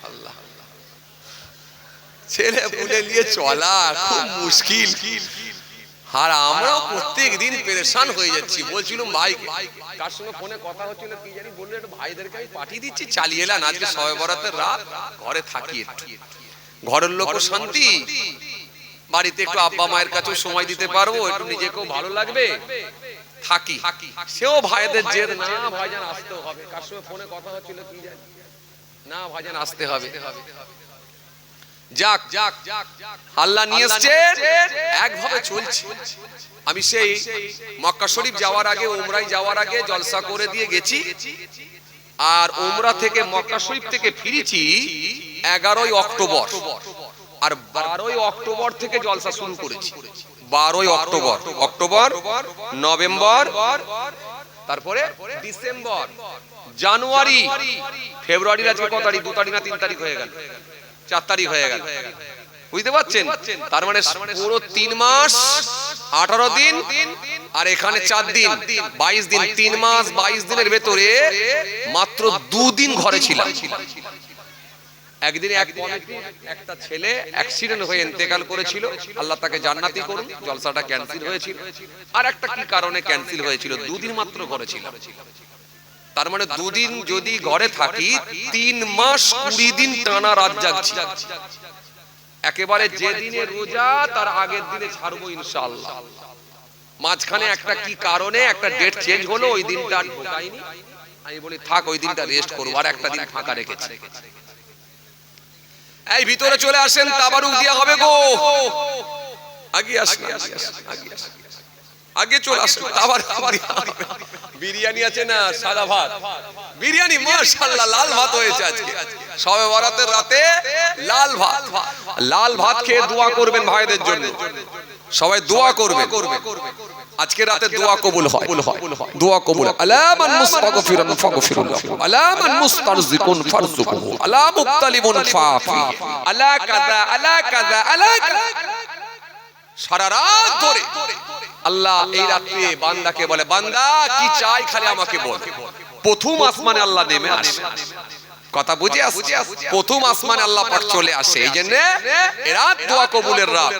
আল্লাহ, ছেলে পুলে নিয়ে চলা খুব মুশকিল। আর আমরাও প্রত্যেকদিন পেরেশান হয়ে যাচ্ছি। বলছিলাম ভাই, কার সঙ্গে ফোনে কথা হচ্ছিল কি জানি, বললো একটু ভাইদেরকে আমি পাঠিয়ে দিচ্ছি, চালিয়ে এলাম। আজকে শবে বরাতের রাত, ঘরে থাকি, ঘরের লোক শান্তি, বাড়িতে একটু আব্বা মায়ের কাছেও সময় দিতে পারবো, একটু নিজেকেও ভালো লাগবে, থাকি। সেও ভাইদের জেদ, না ভাইজান আসতে হবে। কার সঙ্গে ফোনে কথা হচ্ছিল কি জানি, না ভাইজান আসতে হবে। যাক যাক আল্লাহ নিয়ে এসেছে, একভাবে চলছে। আমি সেই মক্কা শরীফ যাওয়ার আগে, উমরায় যাওয়ার আগে জলসা করে দিয়ে গেছি। আর উমরা থেকে মক্কা শরীফ থেকে ফিরেছি 11ই অক্টোবর। আর 12ই অক্টোবর থেকে জলসা শুরু করেছি। 12ই অক্টোবর, অক্টোবর, নভেম্বর, তারপরে ডিসেম্বর, জানুয়ারি, ফেব্রুয়ারি। আজকে কত তারিখ? 2 তারিখ না 3 তারিখ হয়ে গেল, 4 তারিখ হয়ে গেল। বুঝতে পারছেন? তার মানে পুরো 3 মাস 18 দিন, আর এখানে 4 দিন, 22 দিন। 3 মাস 22 দিনের ভেতরে মাত্র 2 দিন ঘরে ছিলাম। একদিন এক কমিটির একটা ছেলে অ্যাক্সিডেন্ট হয়ে ইন্তেকাল করেছিল, আল্লাহ তাকে জান্নাতি করুন। জলসাটা ক্যান্সেল হয়েছিল, আর একটা কি কারণে ক্যান্সেল হয়েছিল। 2 দিন মাত্র ঘরে ছিলাম। তার মানে 2 দিন যদি ঘরে থাকি, 3 মাস 20 দিন টানা রাত জাগছি। একেবারে যে দিনে রোজা তার আগের দিনে ছাড়বো ইনশাআল্লাহ। মাঝখানে একটা কি কারণে একটা ডেট চেঞ্জ হলো, ওই দিনটা আর ঢোকাইনি। আমি বলি থাক, ওই দিনটা রেস্ট করবো, আর একটা দিন ফাঁকা রেখেছি। এই ভিতরে চলে আসেন, তাবারুক দিয়া হবে গো। আগে আসেন, আগে চলে আসেন, তাবারুক দিয়া হবে। বিরিয়ানি আছে না, সাদা ভাত? বিরিয়ানি মাশাআল্লাহ, লাল ভাত হয়েছে আজকে শবে বরাতের রাতে। লাল ভাত, লাল ভাত খেয়ে দোয়া করবেন ভাইদের জন্য, সবাই দোয়া করবেন। আজকে রাতে দোয়া কবুল হয়, দোয়া কবুল। আলা মান মুস্তাগফিরুন ফাগফিরুল্লাহ, আলা মান মুস্তারজিকুন ফারজুকুহু, আলা মুবতালিবুন ফাফি, আলা কাযা আলা কাযা আলা কাযা। সারা রাত ধরে আল্লাহ এই রাতে বান্দাকে বলে, বান্দা কি চাই খালি আমাকে বল। প্রথম আসমানে আল্লাহ নেমে আসে, কথা বুঝে আসছে? প্রথম আসমানে আল্লাহ পাক চলে আসে। এই জন্য এই রাত দোয়া কবুলের রাত,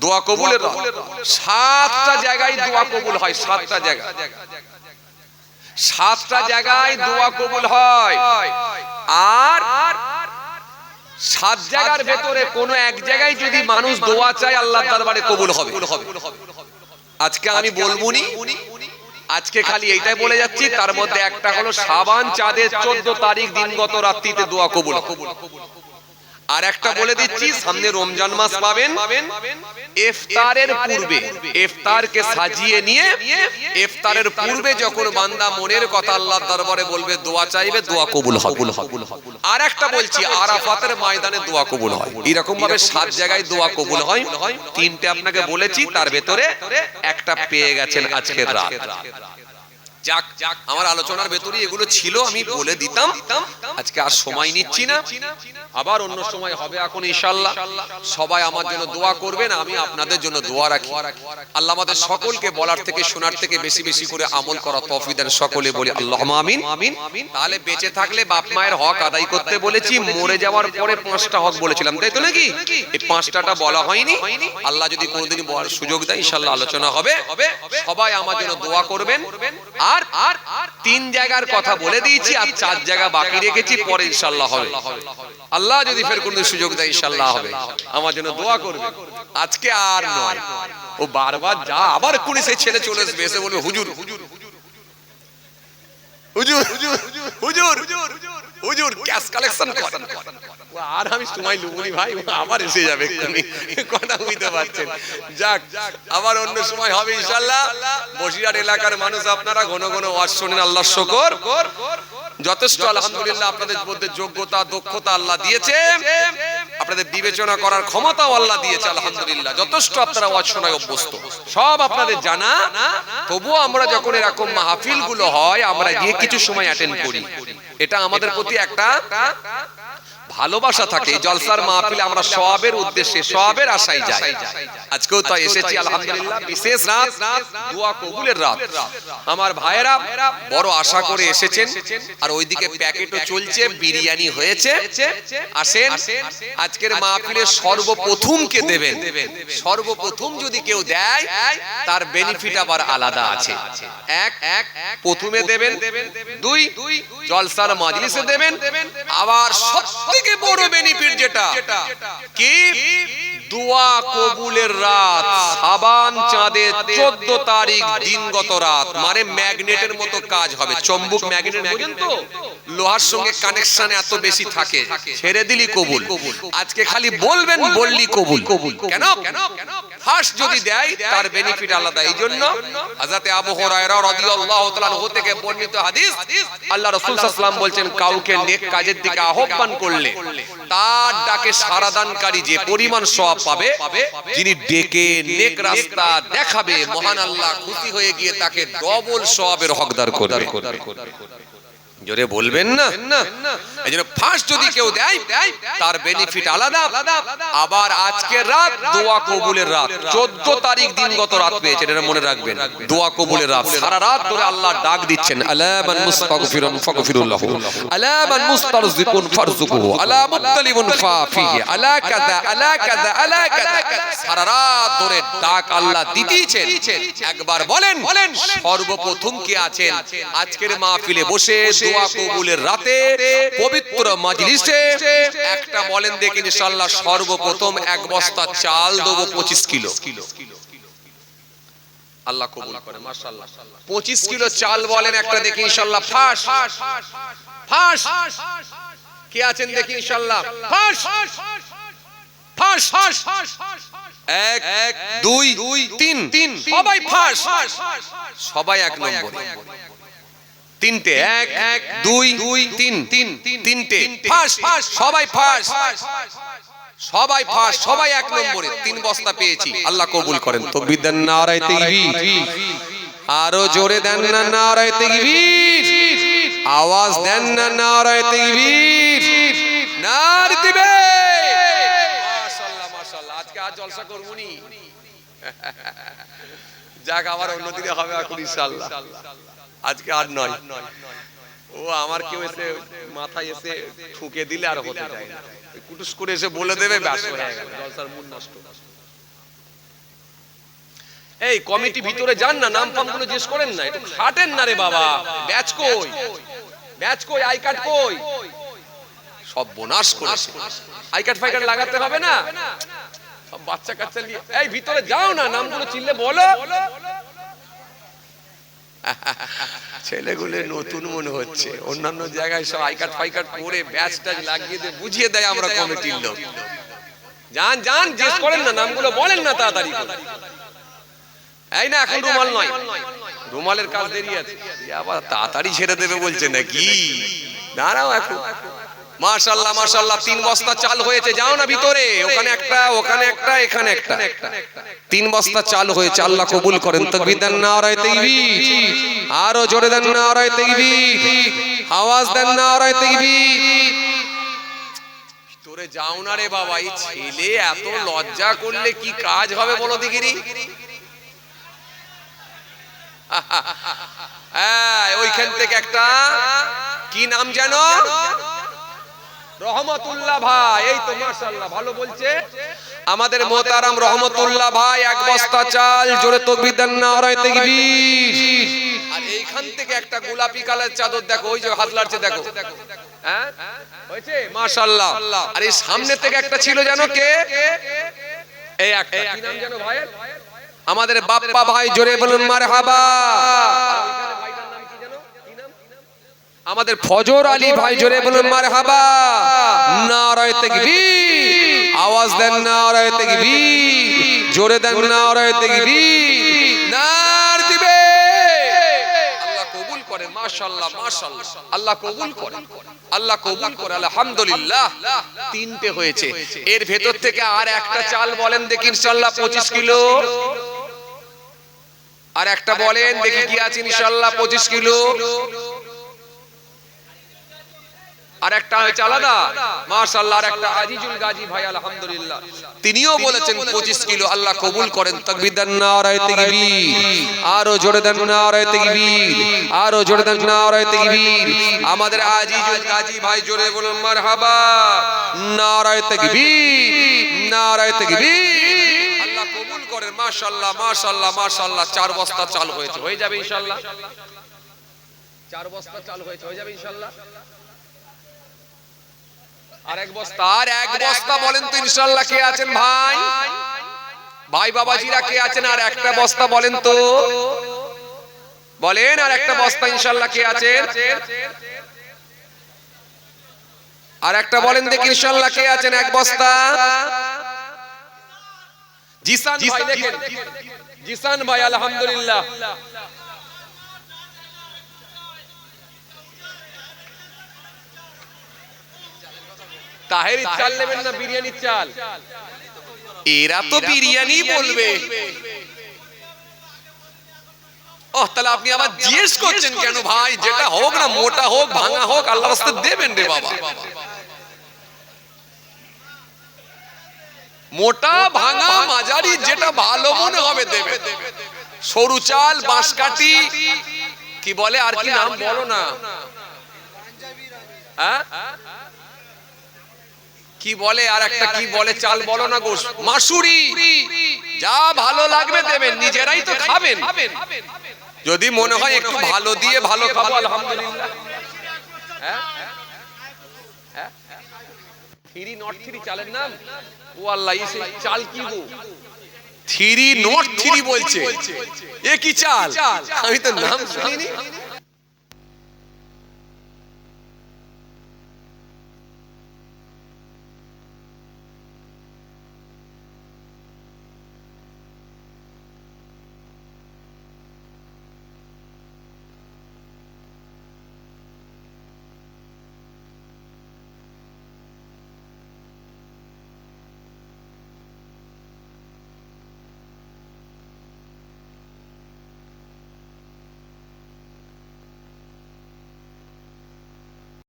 দোয়া কবুলের রাত। 7টা জায়গায় দোয়া কবুল হয়, 7টা জায়গা, 7টা জায়গায় দোয়া কবুল হয়। আর 7 জায়গার ভেতরে কোন এক জায়গায় যদি মানুষ দোয়া চায়, আল্লাহর দরবারে কবুল হবে। আজকে আমি বলবুনি, আজকে খালি এইটাই বলে যাচ্ছি। তার মধ্যে একটা হলো শাবান চাঁদের 14 তারিখ দিনগত রাত্রিতে দোয়া কবুল। আর একটা বলে দিচ্ছি, সামনে রমজান মাস পাবেন, ইফতারের পূর্বে ইফতারকে সাজিয়ে নিয়ে ইফতারের পূর্বে যখন বান্দা মনের কথা আল্লাহর দরবারে বলবে, দোয়া চাইবে, দোয়া কবুল হবে। আর একটা বলছি, আরাফাতের ময়দানে দোয়া কবুল হয়। এরকম ভাবে 7 জায়গায় দোয়া কবুল হয়। 3টে আপনাকে বলেছি, তার ভেতরে একটা পেয়ে গেছেন আজকের রাত। যাক, আমার আলোচনার ভেতরে এগুলো ছিল, আমি বলে দিতাম। আজকে আর সময় নিচ্ছি না, আবার অন্য সময় হবে এখন ইনশাআল্লাহ। সবাই আমার জন্য দোয়া করবেন, আমি আপনাদের জন্য দোয়া রাখি। আল্লাহ আমাদের সকলকে বলার থেকে শোনার থেকে বেশি বেশি করে আমল করা তৌফিক দেন। সকলে বলি আল্লাহুম্মা আমিন। তাহলে বেঁচে থাকলে বাপ মায়ের হক আদায় করতে বলেছি, মরে যাওয়ার পরে 5টা হক বলেছিলাম, তাই তো নাকি? এই 5টাটা বলা হয়নি। আল্লাহ যদি কোনোদিন বলার সুযোগ দেয় ইনশাআল্লাহ আলোচনা হবে। সবাই আমার জন্য দোয়া করবেন। আর 3 জায়গার কথা বলে দিয়েছি, আর 4 জায়গা বাকি রেখেছি, পরে ইনশাআল্লাহ হবে। আল্লাহ যদি ফের কোনো সুযোগ দেয় ইনশাআল্লাহ হবে। আমার জন্য দোয়া করবেন। আজকে আর নয়, ও বারবার যা আবার কোন সেই ছেলে চলে আসবে, এসে বলবে হুজুর হুজুর হুজুর হুজুর হুজুর ক্যাশ কালেকশন করেন। আর আমি সময় লুবনি ভাই, আবার এসে যাবে, কথা বুঝতে পারছেন। যাক, আবার অন্য সময় হবে ইনশাআল্লাহ। বসিরহাট এলাকার মানুষ আপনারা ঘন ঘন ওয়াজ শোনেন, আল্লাহর শুকর। যথেষ্ট আলহামদুলিল্লাহ, আপনাদের মধ্যে যোগ্যতা দক্ষতা আল্লাহ দিয়েছে, আপনাদের বিবেচনা করার ক্ষমতাও আল্লাহ দিয়েছে আলহামদুলিল্লাহ। যথেষ্ট আপনারা ওয়াজ শোনায় অভ্যস্ত, সব আপনাদের জানা। তবুও আমরা যখন এরকম মাহফিল গুলো হয়, আমরা গিয়ে কিছু সময় অ্যাটেন্ড করি। এটা আমাদের প্রতি একটা ভালোবাসা থাকে। জলসার মাহফিলে আমরা সওয়াবের উদ্দেশ্যে, সওয়াবের আশায় যাই। আজকেও তো এসেছি আলহামদুলিল্লাহ। বিশেষ রাত, দোয়া কবুলের রাত। আমার ভাইয়েরা বড় আশা করে এসেছেন, আর ওইদিকে প্যাকেটও চলছে, বিরিয়ানি হয়েছে। আসেন, আজকের মাহফিলে সর্বপ্রথম কে দেবেন? সর্বপ্রথম যদি কেউ দেয়, তার বেনিফিট আবার আলাদা আছে। এক, প্রথমে দেবেন। 2, জলসার মাজলিসে দেবেন। আবার সবথেকে বড় বেনিফিট যেটা কি, দোয়া কবুলের রাত, শাবান চাঁদের 14 তারিখ দিনগত রাত, মানে ম্যাগনেটের মতো কাজ হবে। চম্বুক ম্যাগনেট বোঝেন তো, লোহার সঙ্গে কানেকশন এত বেশি থাকে, ছেড়ে দিলি কবুল। আজকে খালি বলবেন, বললি কবুল। কেন? ফার্স্ট যদি দেয়, তার বেনিফিট আলাদা। এই জন্য হযরত আবু হুরায়রা রাদিয়াল্লাহু তাআলা আনহু থেকে বর্ণিত হাদিস, আল্লাহ রাসূল সাল্লাল্লাহু আলাইহি ওয়াসাল্লাম বলছেন, কাউকে নেক কাজের দিকে আহ্বান করলে তার ডাকে সাড়াদানকারী যে পরিমাণ সওয়াব পাবে, যিনি ডেকে নেক রাস্তা দেখাবে, মহান আল্লাহ খুশি হয়ে গিয়ে তাকে ডবল সওয়াবের হকদার করবে। জোরে বলবেন না? এইজন্য ফার্স্ট যদি কেউ দেয়, তার বেনিফিট আলাদা। আবার আজকের রাত দোয়া কবুলের রাত, 14 তারিখ দিনগত রাত পেয়েছেন, এটা মনে রাখবেন। দোয়া কবুলের রাত, সারা রাত ধরে আল্লাহ ডাক দিচ্ছেন, আলা মান মুস্তাগফিরুন ফাগফিরুল্লাহু, আলা মান মুস্তারজিকুন ফারজুকুহু, আলা মুত্তালিবুন ফাফিহি, আলা কাযা আলা কাযা আলা কাযা। সারা রাত ধরে ডাক আল্লাহ দিতেছেন। একবার বলেন, সর্বপ্রথম কে আছেন আজকের মাহফিলে বসে দোয়া কবুলের রাতে পবিত্র মাজলিসে? একটা বলেন দেখি ইনশাআল্লাহ। সর্বপ্রথম 1 বস্তা চাল দেব, 25 কিলো। আল্লাহ কবুল করে, মাশাআল্লাহ। 25 কিলো চাল বলেন একটা দেখি ইনশাআল্লাহ। ফাঁস ফাঁস কে আছেন দেখি ইনশাআল্লাহ। ফাঁস ফাঁস ফাঁস 1 2 3 সবাই ফাঁস, সবাই 1 নম্বর। 3টে 1 2 3 3টে ফাঁস, সবাই ফাঁস, সবাই ফাঁস, সবাই 1 নম্বরে। 3 বস্তা পেয়েছি, আল্লাহ কবুল করেন। তাকবীর দেন, নারায়ে তাকবীর। আরো জোরে দেন না নারায়ে তাকবীর। আওয়াজ দেন না নারায়ে তাকবীর। নারে দিবে। মাশাআল্লাহ মাশাআল্লাহ। আজকে আর জলসা করবনি। যাক, আবার অন্যদিকে হবে এখন ইনশাআল্লাহ। আজকে আর নয়। ও আমার কেউ এসে মাথায় এসে ঠুকে দিলে আর হতে যায় না, কুটুস করে এসে বলে দেবে, ব্যাস হয়ে গেল, জলসার মূল নষ্ট। এই কমিটি ভিতরে যান না, নাম ফাম গুলো জিজ্ঞেস করেন না, একটু খাটেন না রে বাবা। ব্যাচ কই? ব্যাচ কই? আই কার্ড কই? সব বোনাস করেছে। আই কার্ড ফাই কার্ড লাগাতে হবে না, সব বাচ্চা কাচ্চা নিয়ে। এই ভিতরে যাও না, নামগুলো চিনলে বলো। ছেলেগুলো নতুন মনে হচ্ছে, অন্যান্য জায়গায় সব আই কার্ড ফাই কার্ড করে ব্যাচ ট্যাচ লাগিয়ে দিয়ে বুঝিয়ে দেয় আমরা কমিটির লোক। যান যান জিজ্ঞেস করেন না, নামগুলো বলেন না তাড়াতাড়ি। এই না এখন রুমাল নয়, রুমালের কাজ দেরি আছে, আবার তাড়াতাড়ি ছেড়ে দেবে বলছে নাকি? দাঁড়াও এখন। মাশাআল্লাহ মাশাআল্লাহ, 3 বস্তা চাল হয়েছে, যাও না ভিতরে, ওখানে একটা, ওখানে একটা, এখানে একটা, 3 বস্তা চাল হয়েছে। আল্লাহ কবুল করেন। তাকবীর দেন, নারায়ে তাকবীর। আরো জোরে দেন, নারায়ে তাকবীর। আওয়াজ দেন, নারায়ে তাকবীর। ভিতরে যাও না রে বাবা, এই ছেলে এত লজ্জা করলে কি কাজ হবে বলো দিগিরি? ওইখান থেকে একটা কি নাম জানো, রহমতুল্লাহ ভাই। এই তো মাশাআল্লাহ ভালো বলছে আমাদের মোহতারাম রহমতুল্লাহ ভাই। 1 বস্তা চাল, জোরে তাকবীর দেন, নারায়ে তাকবীর। আর এইখান থেকে একটা গোলাপি কালার চাদর দেখো, ওই যে হাত লাড়ছে দেখো, হ্যাঁ হয়েছে মাশাআল্লাহ। আর এই সামনে থেকে একটা ছিল জানো কে, এই একটা কি নাম জানো ভাই, আমাদের বাপ্পা ভাই, জোরে বলুন মারহাবা। আমাদের ফজর আলী ভাই, জোরে বলুন মারহাবা। নারায়ে তাকবীর। আওয়াজ দেন, নারায়ে তাকবীর। জোরে দেন, নারায়ে তাকবীর। নার দিবে। আল্লাহ কবুল করে, মাশাআল্লাহ মাশাআল্লাহ, আল্লাহ কবুল করে, আল্লাহ কবুল করে, আলহামদুলিল্লাহ। 3টে হয়েছে। এর ভেতর থেকে আর একটা চাল বলেন দেখি ইনশাআল্লাহ 25 কিলো। আর একটা বলেন দেখি কি আছে ইনশাআল্লাহ 25 কিলো। আর একটা হয়েছে আলাদা মাশাআল্লাহ, আর একটা আজিজুল গাজী ভাই, আলহামদুলিল্লাহ তিনিও বলেছেন 25 কিলো। আল্লাহ কবুল করেন। তাকবীর দেন, নারায়ে তাকবীর। আরো জোরে দেন, নারায়ে তাকবীর। আরো জোরে দেন, নারায়ে তাকবীর। আমাদের আজিজুল গাজী ভাই, জোরে বলুন মারহাবা। নারায়ে তাকবীর, নারায়ে তাকবীর। আল্লাহ কবুল করেন। মাশাআল্লাহ মাশাআল্লাহ মাশাআল্লাহ। 4 বস্তা চাল হয়েছে, হয়ে যাবে ইনশাআল্লাহ। 4 বস্তা চাল হয়েছে, হয়ে যাবে ইনশাআল্লাহ। আর 1 বস্তা, আর 1 বস্তা বলেন তো ইনশাআল্লাহ কে আছেন ভাই, ভাই বাবাজিরা কে আছেন? আর একটা বস্তা বলেন তো, বলেন আর একটা বস্তা ইনশাআল্লাহ কে আছেন? আর একটা বলেন দেখি ইনশাআল্লাহ কে আছেন? 1 বস্তা। জিসান ভাই দেখেন, জিসান ভাই আলহামদুলিল্লাহ। তাহেরি চাল নেবেন না বিরিয়ানি চাল? এরা তো বিরিয়ানি বলবে। ওহ, তাহলে আপনি আবার জিজ্ঞেস করছেন কেন ভাই? যেটা হোক না, মোটা হোক ভাঙা হোক, আল্লাহর রাস্তায় দেবেন রে বাবা। মোটা ভাঙা মাঝারি যেটা ভালো মনে হবে দেবেন। সরু চাল, বাঁশকাঠি, কি বলে আর কি নাম বলো না, হ্যাঁ কি বলে আর একটা কি বলে চাল বলো না গো, মাসুরি, যা ভালো লাগবে দেবেন, নিজেরাই তো খাবেন। যদি মনে হয় একটু ভালো দিয়ে ভালো খাবো আলহামদুলিল্লাহ। হ্যাঁ হ্যাঁ, 3 নট 3 চালের নাম, ও আল্লাহ, এই চাল কি গো? 3 নট 3 বলছে, এ কি চাল? আমি তো নাম শুনিনি।